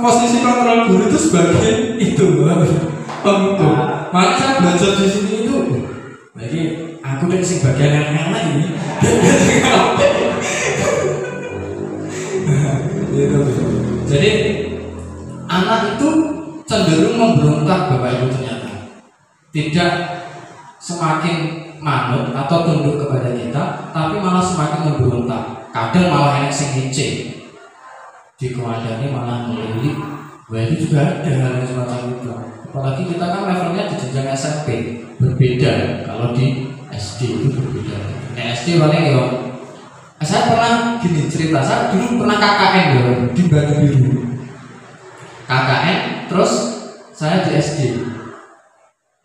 posisi kontrol guru itu sebagai itu penghukum. Makanya saya belajar di sini itu. Jadi aku dari sing bagian yang enak ini. Jadi anak itu cenderung memberontak Bapak Ibu ternyata. Tidak semakin manut atau tunduk kepada kita, tapi malah semakin memberontak. Kadang malah enak sing ngicik. Dikomadani malah melirik. Wah itu juga ada hal yang semacam itu. Apalagi kita kan levelnya di jenjang SMP berbeda. Kalau di SD itu berbeda. Nah SD paling ya. Saya pernah gini cerita. Saya dulu pernah KKN ya di Batu Biru. KKN, terus saya di SD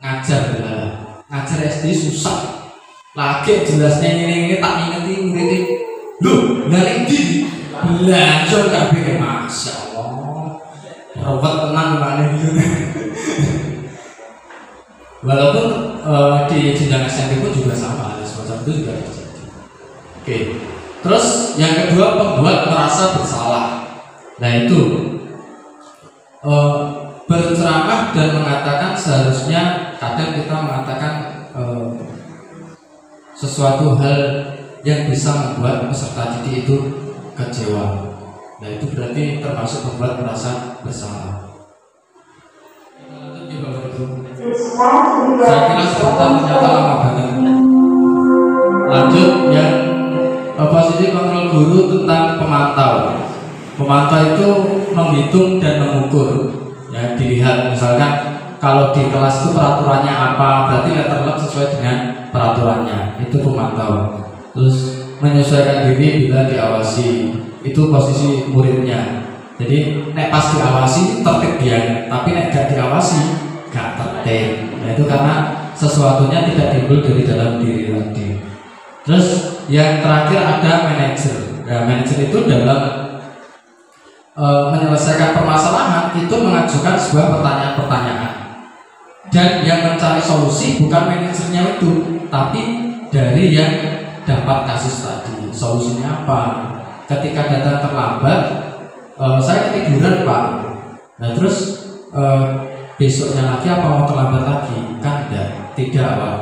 ngajar lah. Ngajar SD susah. Lagi jelasnya ini tak ingeti murid. Loh, dari di belajar kabeh Masya Allah. Rawat tenang mana gitu. Walaupun di jenjang SMP pun juga sama, ada semacam itu juga terjadi. Oke. Terus yang kedua pembuat merasa bersalah. Nah itu berceramah dan mengatakan seharusnya kadang kita mengatakan sesuatu hal yang bisa membuat peserta didik itu kecewa. Nah itu berarti termasuk membuat merasa bersalah. Saya kira sebentar ternyata lama banget. Lanjut yang posisi kontrol guru tentang pemantau. Pemantau itu menghitung dan mengukur. Ya dilihat misalkan kalau di kelas itu peraturannya apa, berarti letter luck sesuai dengan peraturannya. Itu pemantau. Terus menyesuaikan diri bila diawasi. Itu posisi muridnya. Jadi nek pas diawasi tertib dia, tapi nek gak diawasi gak tertib. Nah itu karena sesuatunya tidak timbul dari dalam diri tadi. Terus yang terakhir ada manajer. Nah, manajer itu dalam menyelesaikan permasalahan itu mengajukan sebuah pertanyaan-pertanyaan. Dan yang mencari solusi bukan manajernya itu, tapi dari yang dapat kasus tadi. Solusinya apa? Ketika datang terlambat, saya ketiduran Pak. Nah terus besoknya lagi apa mau terlambat lagi? Kan tidak Pak.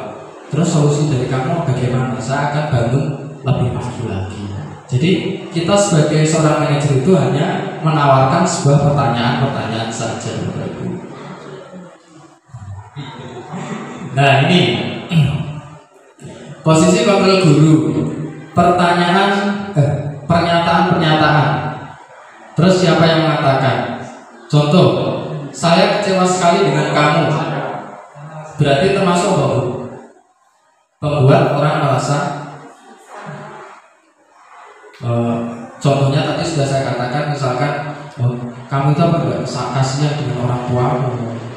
Terus solusi dari kamu bagaimana? Saya akan bangun lebih pagi lagi. Jadi kita sebagai seorang manajer itu hanya menawarkan sebuah pertanyaan-pertanyaan saja Bapak Ibu. Nah ini posisi kontrol guru. Pernyataan-pernyataan. Terus siapa yang mengatakan? Contoh, saya kecewa sekali dengan kamu. Berarti termasuk apa? Membuat orang merasa contohnya tadi sudah saya katakan, misalkan kamu itu apa enggak kasihan dengan orang tua,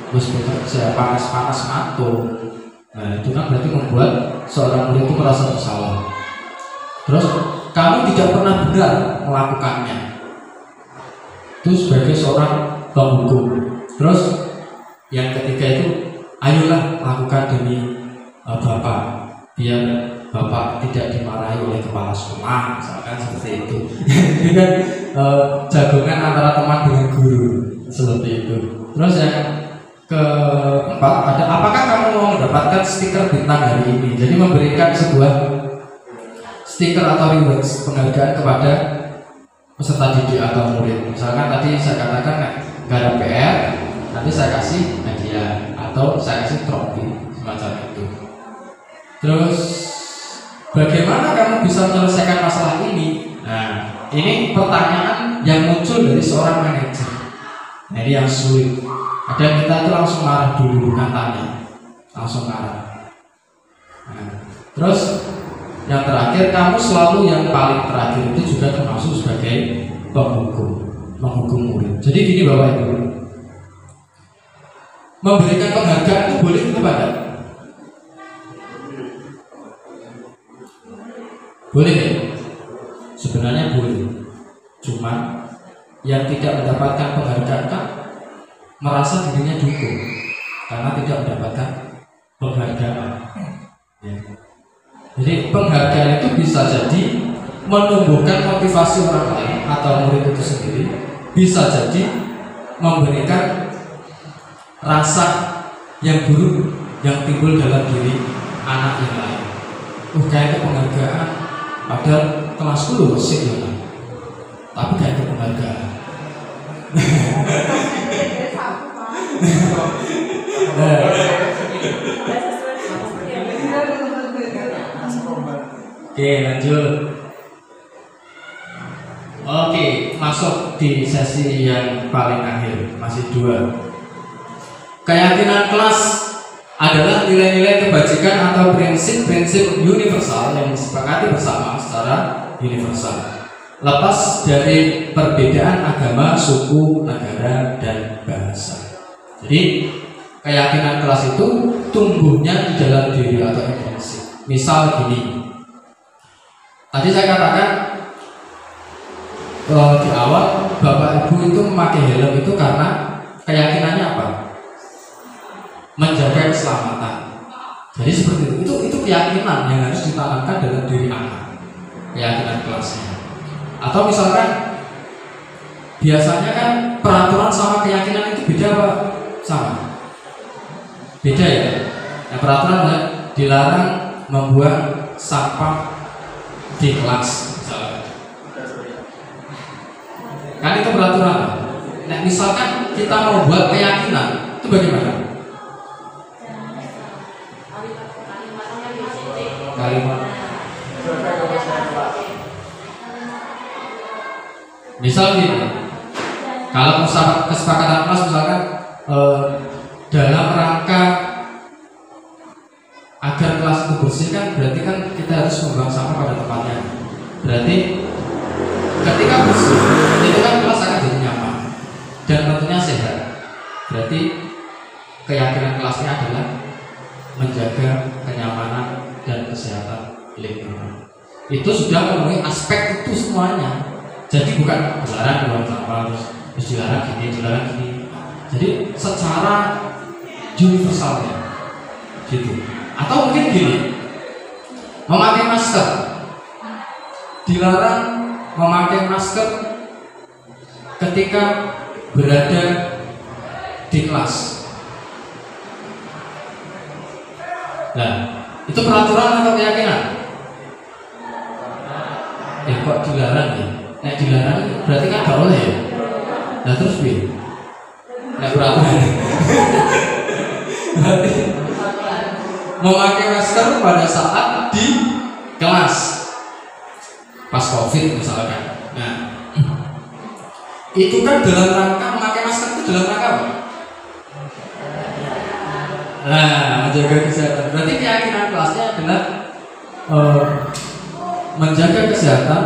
terus bekerja panas-panas ngantuk. Nah itu kan berarti membuat seorang murid itu merasa bersalah. Terus kamu tidak pernah benar melakukannya. Itu sebagai seorang penghukum. Terus yang ketiga itu ayolah lakukan demi Bapak, biar Bapak tidak dimarahi oleh kepala sekolah, misalkan seperti itu. Dengan jagongan antara teman dengan guru, seperti itu. Terus yang keempat ada apakah kamu mau mendapatkan stiker bintang hari ini? Jadi memberikan sebuah stiker atau rewards penghargaan kepada peserta didik atau murid. Misalkan tadi saya katakan nggak ada PR, nanti saya kasih hadiah atau saya kasih trofi semacam itu. Terus bagaimana kamu bisa menyelesaikan masalah ini? Nah, ini pertanyaan yang muncul dari seorang manajer. Nah, ini yang sulit. Ada kita itu langsung marah dulu, bukan tanya, langsung marah. Nah, terus yang terakhir, kamu selalu yang paling terakhir itu juga termasuk sebagai menghukum murid. Jadi gini Bapak Ibu, memberikan penghargaan itu boleh kepada? Boleh ya? Sebenarnya boleh. Cuma yang tidak mendapatkan penghargaan kan merasa dirinya dukung karena tidak mendapatkan penghargaan. Ya. Jadi penghargaan itu bisa jadi menumbuhkan motivasi orang lain atau murid itu sendiri, bisa jadi memberikan rasa yang buruk yang timbul dalam diri anak yang lain. Kayak penghargaan, padahal kelas 10 sih ya, tapi kayak penghargaan. Oke, lanjut. Oke, masuk di sesi yang paling akhir, masih 2. Keyakinan kelas adalah nilai-nilai kebajikan atau prinsip-prinsip universal yang disepakati bersama secara universal, lepas dari perbedaan agama, suku, negara, dan bahasa. Jadi keyakinan kelas itu tumbuhnya di dalam diri atau prinsip. Misal gini, tadi saya katakan di awal bapak ibu itu memakai helm itu karena keyakinannya apa? Menjaga keselamatan. Jadi seperti itu keyakinan yang harus ditanamkan dalam diri anak, keyakinan kelasnya. Atau misalkan biasanya kan peraturan sama keyakinan itu beda apa? Sama? Beda ya. Yang peraturan dilarang membuang sampah di kelas misalkan. Kan itu peraturan. Nah, misalkan kita mau buat keyakinan, itu bagaimana? Kalimat. Misal gini, kalau kesepakatan kelas misalkan dalam rangka agar kelas itu bersih kan berarti kan kita harus membuang sampah pada tempatnya. Berarti ketika bersih itu kan kelas akan jadi nyaman dan tentunya sehat. Berarti keyakinan kelasnya adalah menjaga kenyamanan dan kesehatan lingkungan. Itu sudah memenuhi aspek itu semuanya. Jadi bukan dilarang buang sampah terus dilarang gini. Jadi secara universalnya gitu. Atau mungkin gini, memakai masker, dilarang memakai masker ketika berada di kelas. Nah, itu peraturan atau keyakinan? Kok dilarang ya? Nek dilarang berarti kan gak boleh ya? Nah terus bi? Nek peraturan berarti memakai masker pada saat di kelas pas COVID misalkan. Nah itu kan dalam rangka memakai masker itu dalam rangka apa? Nah, menjaga kesehatan. Berarti keyakinan kelasnya adalah menjaga kesehatan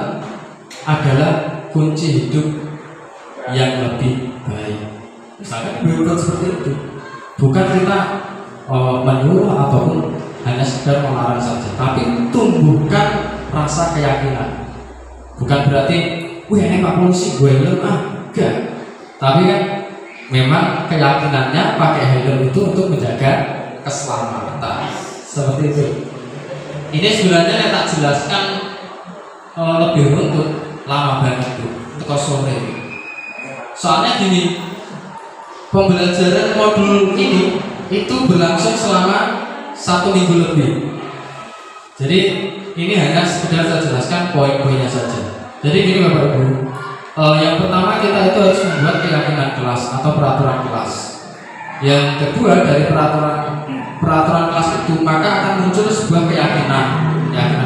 adalah kunci hidup yang lebih baik. Misalkan berikut seperti itu. Bukan kita menyuruh ataupun hanya sekedar melarang saja, tapi tumbuhkan rasa keyakinan. Bukan berarti, wih ini Pak Polisi gue helm enggak. Tapi kan memang keyakinannya pakai helm itu untuk menjaga keselamatan. Seperti itu. Ini sebenarnya yang tak jelaskan lebih runtut, lama banget itu, untuk sore. Soalnya gini, pembelajaran modul ini itu berlangsung selama 1 minggu lebih. Jadi ini hanya sekedar saya jelaskan poin-poinnya saja. Jadi gini Bapak Ibu, yang pertama kita itu harus membuat keyakinan kelas atau peraturan kelas. Yang kedua dari peraturan kelas itu maka akan muncul sebuah keyakinan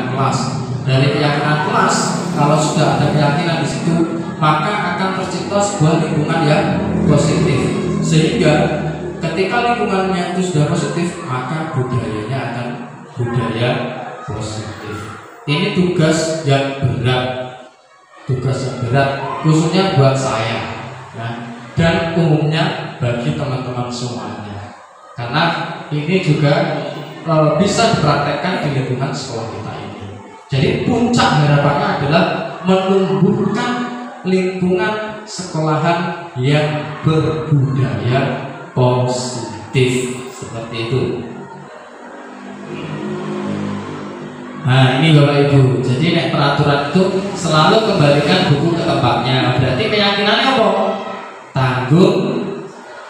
kelas. Dari keyakinan kelas, kalau sudah ada keyakinan di situ, maka akan tercipta sebuah lingkungan yang positif. Sehingga ketika lingkungannya itu sudah positif, maka budayanya akan budaya positif. Ini tugas yang berat, khususnya buat saya, ya, dan umumnya bagi teman-teman semuanya. Karena ini juga bisa dipraktekkan di lingkungan sekolah kita ini. Jadi puncak harapannya adalah menumbuhkan lingkungan sekolahan yang berbudaya positif seperti itu. Nah ini Bapak Ibu, jadi nek peraturan itu selalu kembalikan buku ke tempatnya. Berarti keyakinannya apa? Tanggung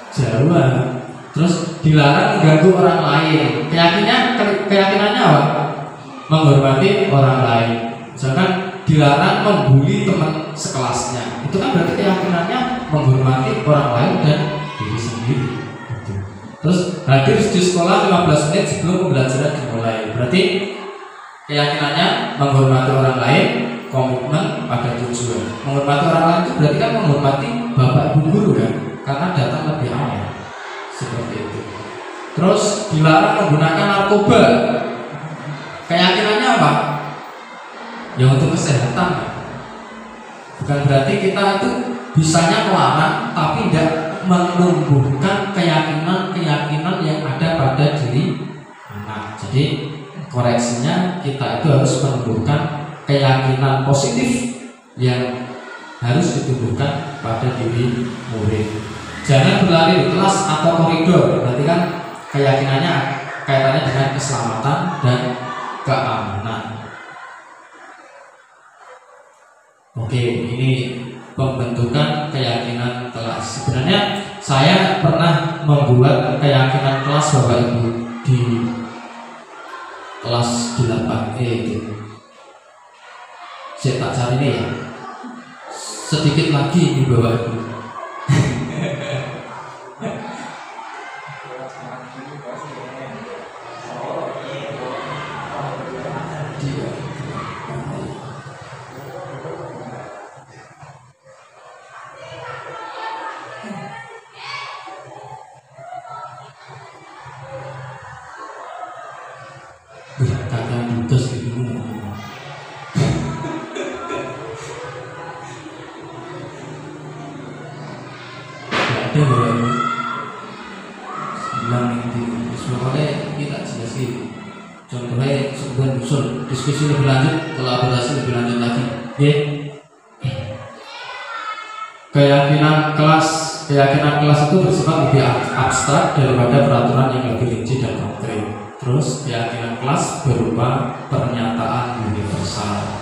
jawab. Terus dilarang mengganggu orang lain. Keyakinannya apa? Menghormati orang lain. Misalkan dilarang membuli teman sekelasnya. Itu kan berarti keyakinannya menghormati orang lain dan diri sendiri. Terus hadir di sekolah 15 menit sebelum pembelajaran dimulai. Berarti keyakinannya menghormati orang lain, komitmen pada tujuan. Menghormati orang lain itu berarti kan menghormati bapak ibu guru kan, karena datang lebih awal. Seperti itu. Terus dilarang menggunakan narkoba. Keyakinannya apa? Ya untuk kesehatan. Bukan berarti kita itu bisanya melarang, tapi tidak menumbuhkan keyakinan yang ada pada diri anak. Jadi koreksinya kita itu harus menumbuhkan keyakinan positif yang harus ditumbuhkan pada diri murid. Jangan berlari di kelas atau koridor. Berarti kan keyakinannya kaitannya dengan keselamatan dan keamanan. Oke, ini pembentukan keyakinan kelas. Sebenarnya saya pernah membuat keyakinan kelas Bapak Ibu di kelas 8E itu. Saya tak cari ini ya. Sedikit lagi di Bapak Ibu. Kakak tugas gitu. Ada berapa? Bilang itu, soalnya kita jelas gitu. Contohnya sebuah usul, diskusi lebih lanjut, kolaborasi lebih lanjut lagi. Oke? Keyakinan kelas itu bersifat lebih abstrak daripada peraturan yang lebih rinci dan konkret. Terus keyakinan kelas berupa pernyataan universal.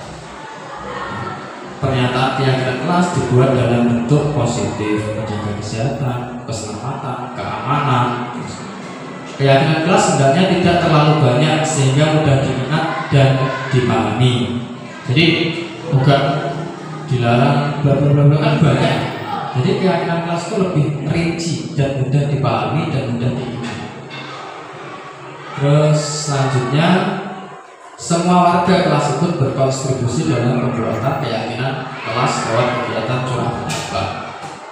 Pernyataan keyakinan kelas dibuat dalam bentuk positif, menjaga kesehatan, keselamatan, keamanan. Keyakinan kelas sebenarnya tidak terlalu banyak sehingga mudah diingat dan dipahami. Jadi bukan dilarang bla bla bla kan banyak. Jadi keyakinan kelas itu lebih rinci dan mudah dipahami dan mudah diingat. Terus selanjutnya semua warga kelas ikut berkontribusi dalam pembuatan keyakinan kelas lewat kegiatan curah pendapat.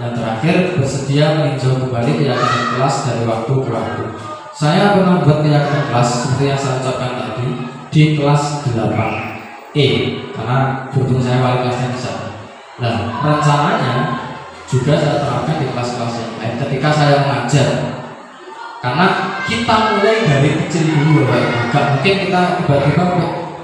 Yang terakhir bersedia meninjau kembali keyakinan kelas dari waktu ke waktu. Saya pernah membuat keyakinan kelas seperti yang saya ucapkan tadi di kelas 8E karena berhubung saya wali kelasnya di sana. Nah rencananya juga saya terapkan di kelas-kelas yang lain ketika saya mengajar. Karena kita mulai dari kecil dulu, Gak mungkin kita tiba-tiba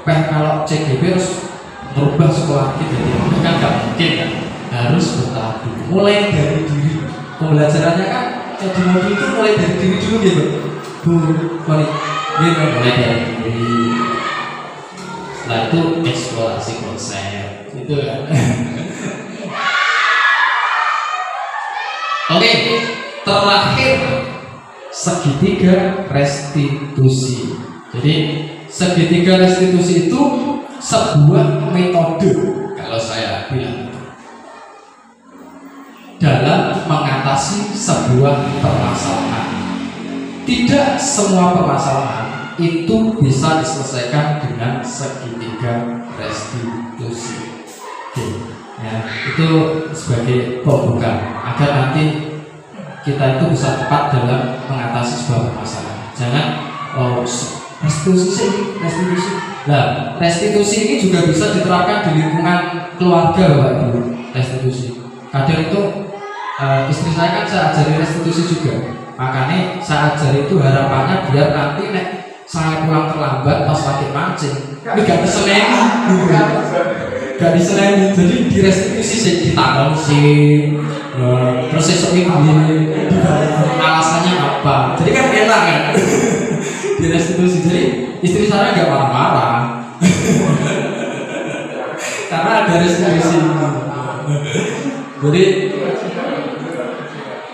kalau CGB harus merubah sekolah kita. Kan gak mungkin kan. Harus bertahap dulu. Mulai dari diri. Pembelajarannya kan di mobil itu mulai dari diri dulu gitu. Mulai dari diri. Setelah itu eksplorasi konsep. Itu kan. Oke, terakhir segitiga restitusi. Jadi segitiga restitusi itu sebuah metode kalau saya bilang dalam mengatasi sebuah permasalahan. Tidak semua permasalahan itu bisa diselesaikan dengan segitiga restitusi. Oke, ya, itu sebagai pembuka agar nanti kita itu bisa tepat dalam mengatasi sebuah permasalahan. Jangan restitusi. Nah, restitusi ini juga bisa diterapkan di lingkungan keluarga, Bapak Ibu. Restitusi. Kadang itu istri saya kan saya ajari restitusi juga. Makanya saya ajari itu harapannya biar nanti saya pulang terlambat pas lagi mancing, tapi gak kesenengan. gak diseleni, jadi direstitusi sih, ditanggal sih, terus esok ini alasannya apa, jadi kan enak kan. Direstitusi, jadi istri saya gak marah-marah karena ada restitusi. Jadi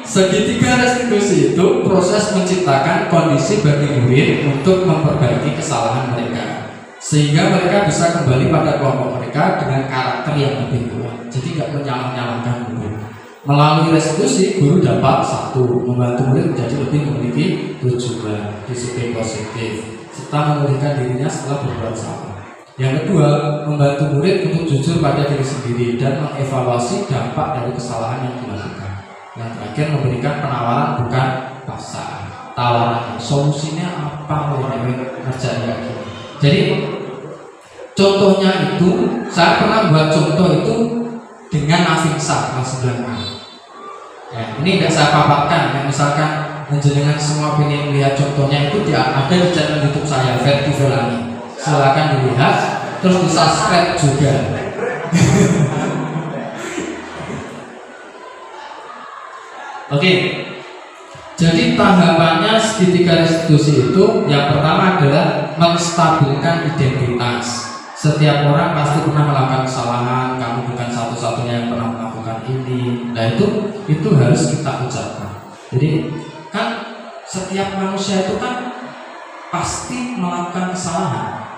segitiga restitusi itu proses menciptakan kondisi bagi murid untuk memperbaiki kesalahan mereka, sehingga mereka bisa kembali pada kelompok mereka dengan karakter yang lebih kuat. Jadi nggak menyalah-nyalahkan guru. Melalui restitusi, guru dapat satu, membantu murid menjadi lebih memiliki tujuan, disiplin positif, serta memulihkan dirinya setelah berbuat salah. Yang kedua, membantu murid untuk jujur pada diri sendiri dan mengevaluasi dampak dari kesalahan yang dilakukan. Yang terakhir, memberikan penawaran bukan paksaan. Tawaran solusinya apa ngerjain kayak gini. Jadi contohnya itu, saya pernah buat contoh itu dengan Afinsah kelas 9A. Ya, ini tidak saya paparkan. Ya, misalkan menjenengan semua ingin lihat contohnya itu ada di channel YouTube saya, Ferdi Velani. Silakan dilihat, terus di subscribe juga. Oke, jadi tahapannya segitiga restitusi itu yang pertama adalah menstabilkan identitas. Setiap orang pasti pernah melakukan kesalahan, kamu bukan satu-satunya yang pernah melakukan ini. Nah itu harus kita ucapkan. Jadi kan setiap manusia itu kan pasti melakukan kesalahan.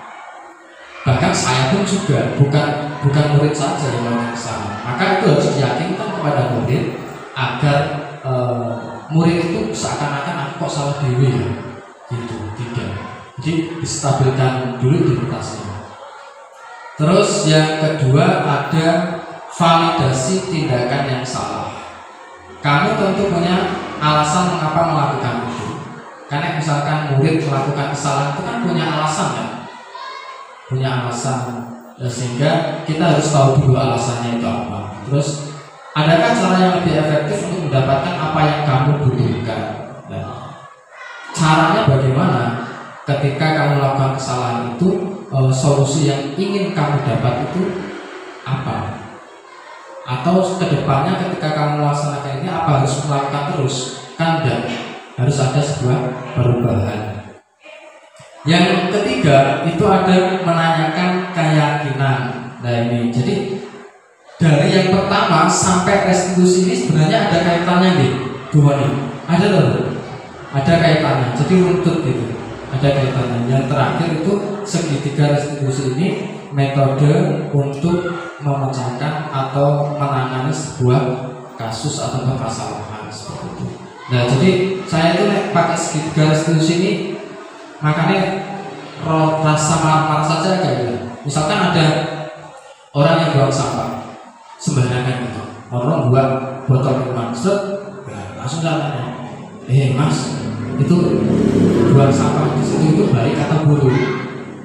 Bahkan saya pun juga bukan murid saja yang melakukan kesalahan. Maka itu harus diyakinkan kepada murid agar murid itu seakan-akan aku kok salah dewi ya, gitu. Tidak. Jadi distabilkan dulu identitasnya. Terus yang kedua ada validasi tindakan yang salah. Kamu tentu punya alasan mengapa melakukan itu. Karena misalkan murid melakukan kesalahan itu kan punya alasan kan? Punya alasan, sehingga kita harus tahu dulu alasannya itu apa. Terus adakah cara yang lebih efektif untuk mendapatkan apa yang kamu butuhkan? Nah, caranya bagaimana? Ketika kamu melakukan kesalahan itu, solusi yang ingin kamu dapat itu apa? Atau kedepannya ketika kamu melaksanakan ini apa harus melakukan terus? Kan tidak, harus ada sebuah perubahan. Yang ketiga itu ada menanyakan keyakinan. Nah ini, jadi dari yang pertama sampai restitusi ini sebenarnya ada kaitannya nih, Bu Wani. Ada loh, ada kaitannya. Jadi runtut gitu, ada kaitannya. Yang terakhir itu segitiga restitusi ini metode untuk memecahkan atau menangani sebuah kasus atau permasalahan seperti itu. Nah jadi saya itu pakai segitiga restitusi ini, makanya rasa marah-marah saja kayak gitu. Misalkan ada orang yang buang sampah sembarangan gitu, orang buang botol minuman, langsung tanya, mas, itu buang sampah di situ itu baik atau buruk?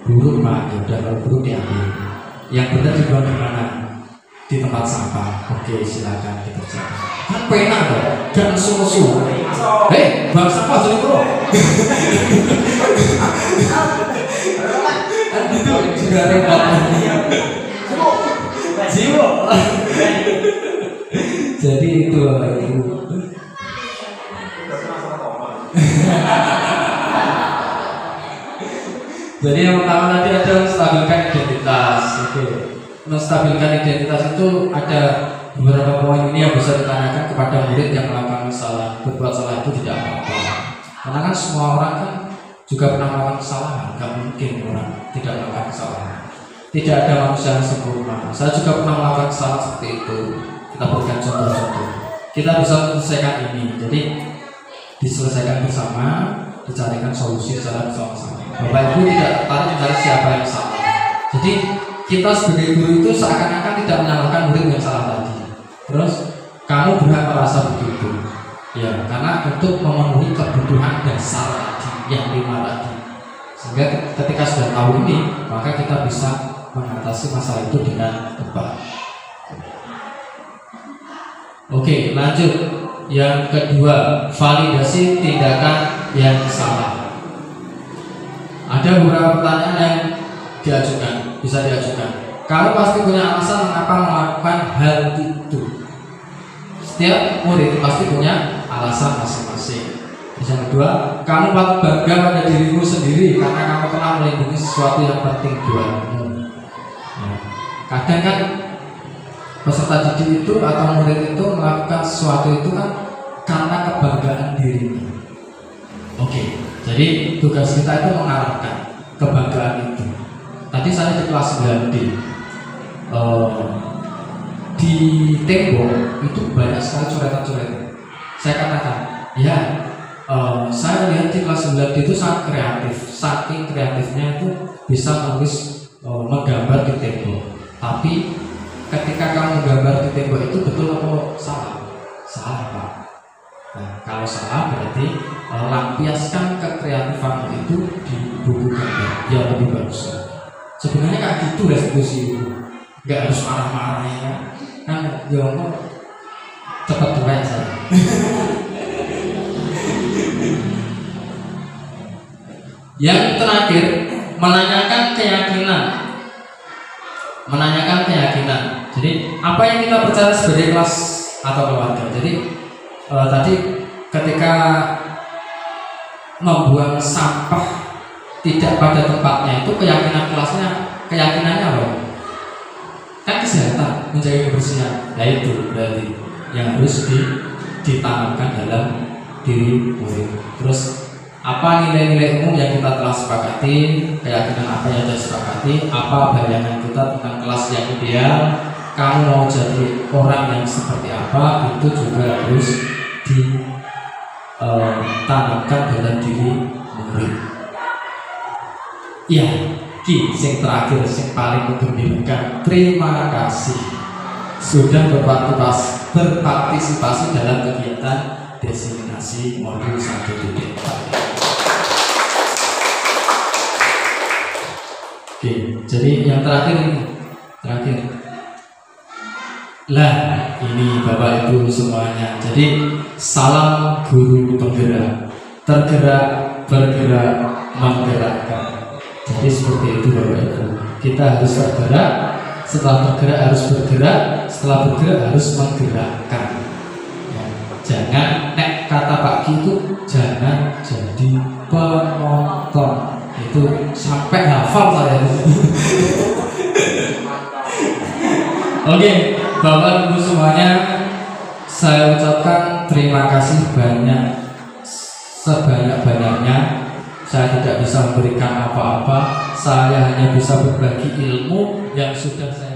Buruk pak, ya udah kalau buruk diambil. Yang benar dibuang di mana? Di tempat sampah. Oke, silakan dikerjakan. Kan penak dong, jangan suruh-suruh. Buang sampah jadi bro. Kan gitu juga repot. Jiwo. Jadi itu. Jadi yang pertama tadi ada menstabilkan identitas. Oke. Menstabilkan identitas itu ada beberapa poin ini yang bisa ditanyakan kepada murid yang melakukan salah. Berbuat salah itu tidak apa-apa. Karena kan semua orang kan juga pernah melakukan kesalahan. Gak mungkin orang tidak melakukan kesalahan. Tidak ada manusia yang sempurna. Saya juga pernah melakukan kesalahan seperti itu. Kita berikan contoh-contoh. Kita bisa menyelesaikan ini. Jadi diselesaikan bersama, dicarikan solusi secara bersama-sama. Bapak Ibu tidak tertarik mencari siapa yang salah. Jadi kita sebagai guru itu seakan-akan tidak menyalahkan murid yang salah tadi. Terus kamu berhak merasa begitu. Ya, karena untuk memenuhi kebutuhan dasar tadi yang 5 tadi. Sehingga ketika sudah tahu ini, maka kita bisa mengatasi masalah itu dengan tepat. Oke, lanjut. Yang kedua, validasi tindakan yang salah. Ada beberapa pertanyaan yang bisa diajukan. Kamu pasti punya alasan mengapa melakukan hal itu. Setiap murid pasti punya alasan masing-masing. Terus yang kedua, kamu patut bangga pada dirimu sendiri karena kamu telah melindungi sesuatu yang penting buatmu. Ya. Kadang kan peserta didik itu atau murid itu melakukan sesuatu itu kan karena kebanggaan dirinya. Oke, jadi tugas kita itu mengarahkan kebanggaan itu. Tadi saya di kelas 9D, di tembok itu banyak sekali coretan-coretan. Saya katakan, ya, saya lihat di kelas 9D itu sangat kreatif. Saking kreatifnya itu bisa menulis, menggambar di tembok. Tapi ketika kamu menggambar di tembok itu betul atau salah? Salah, Pak. Nah, kalau salah berarti lampiaskan kekreatifanmu itu di buku gambar yang lebih bagus. Sebenarnya kayak gitu restitusi itu, nggak harus marah-marah ya kan? Ya Allah, cepat tua saya. Yang terakhir, menanyakan keyakinan. Menanyakan keyakinan. Jadi apa yang kita percaya sebagai kelas atau keluarga. Jadi tadi ketika membuang sampah tidak pada tempatnya itu keyakinannya apa? Kan kesehatan, menjaga kebersihan. Nah itu berarti yang harus ditanamkan dalam diri murid. Terus apa nilai-nilai umum yang kita telah sepakati, keyakinan apa yang kita sepakati, apa bayangan kita tentang kelas yang ideal, kamu mau jadi orang yang seperti apa, itu juga harus ditanamkan dalam diri murid. Ya, yang terakhir, yang paling menggembirakan, terima kasih sudah berpartisipasi dalam kegiatan diseminasi modul 1.4. Oke, jadi yang terakhir lah, ini Bapak Ibu semuanya. Jadi salam guru penggerak, tergerak, bergerak, menggerakkan. Jadi seperti itu Bapak Ibu. Kita harus bergerak, setelah bergerak harus bergerak, setelah bergerak harus menggerakkan. Ya, jangan kata Pak Ki itu jangan jadi penonton. Itu sampai hafal saya. Oke, Bapak Ibu semuanya, saya ucapkan terima kasih banyak, sebanyak-banyaknya. Saya tidak bisa memberikan apa-apa, saya hanya bisa berbagi ilmu yang sudah saya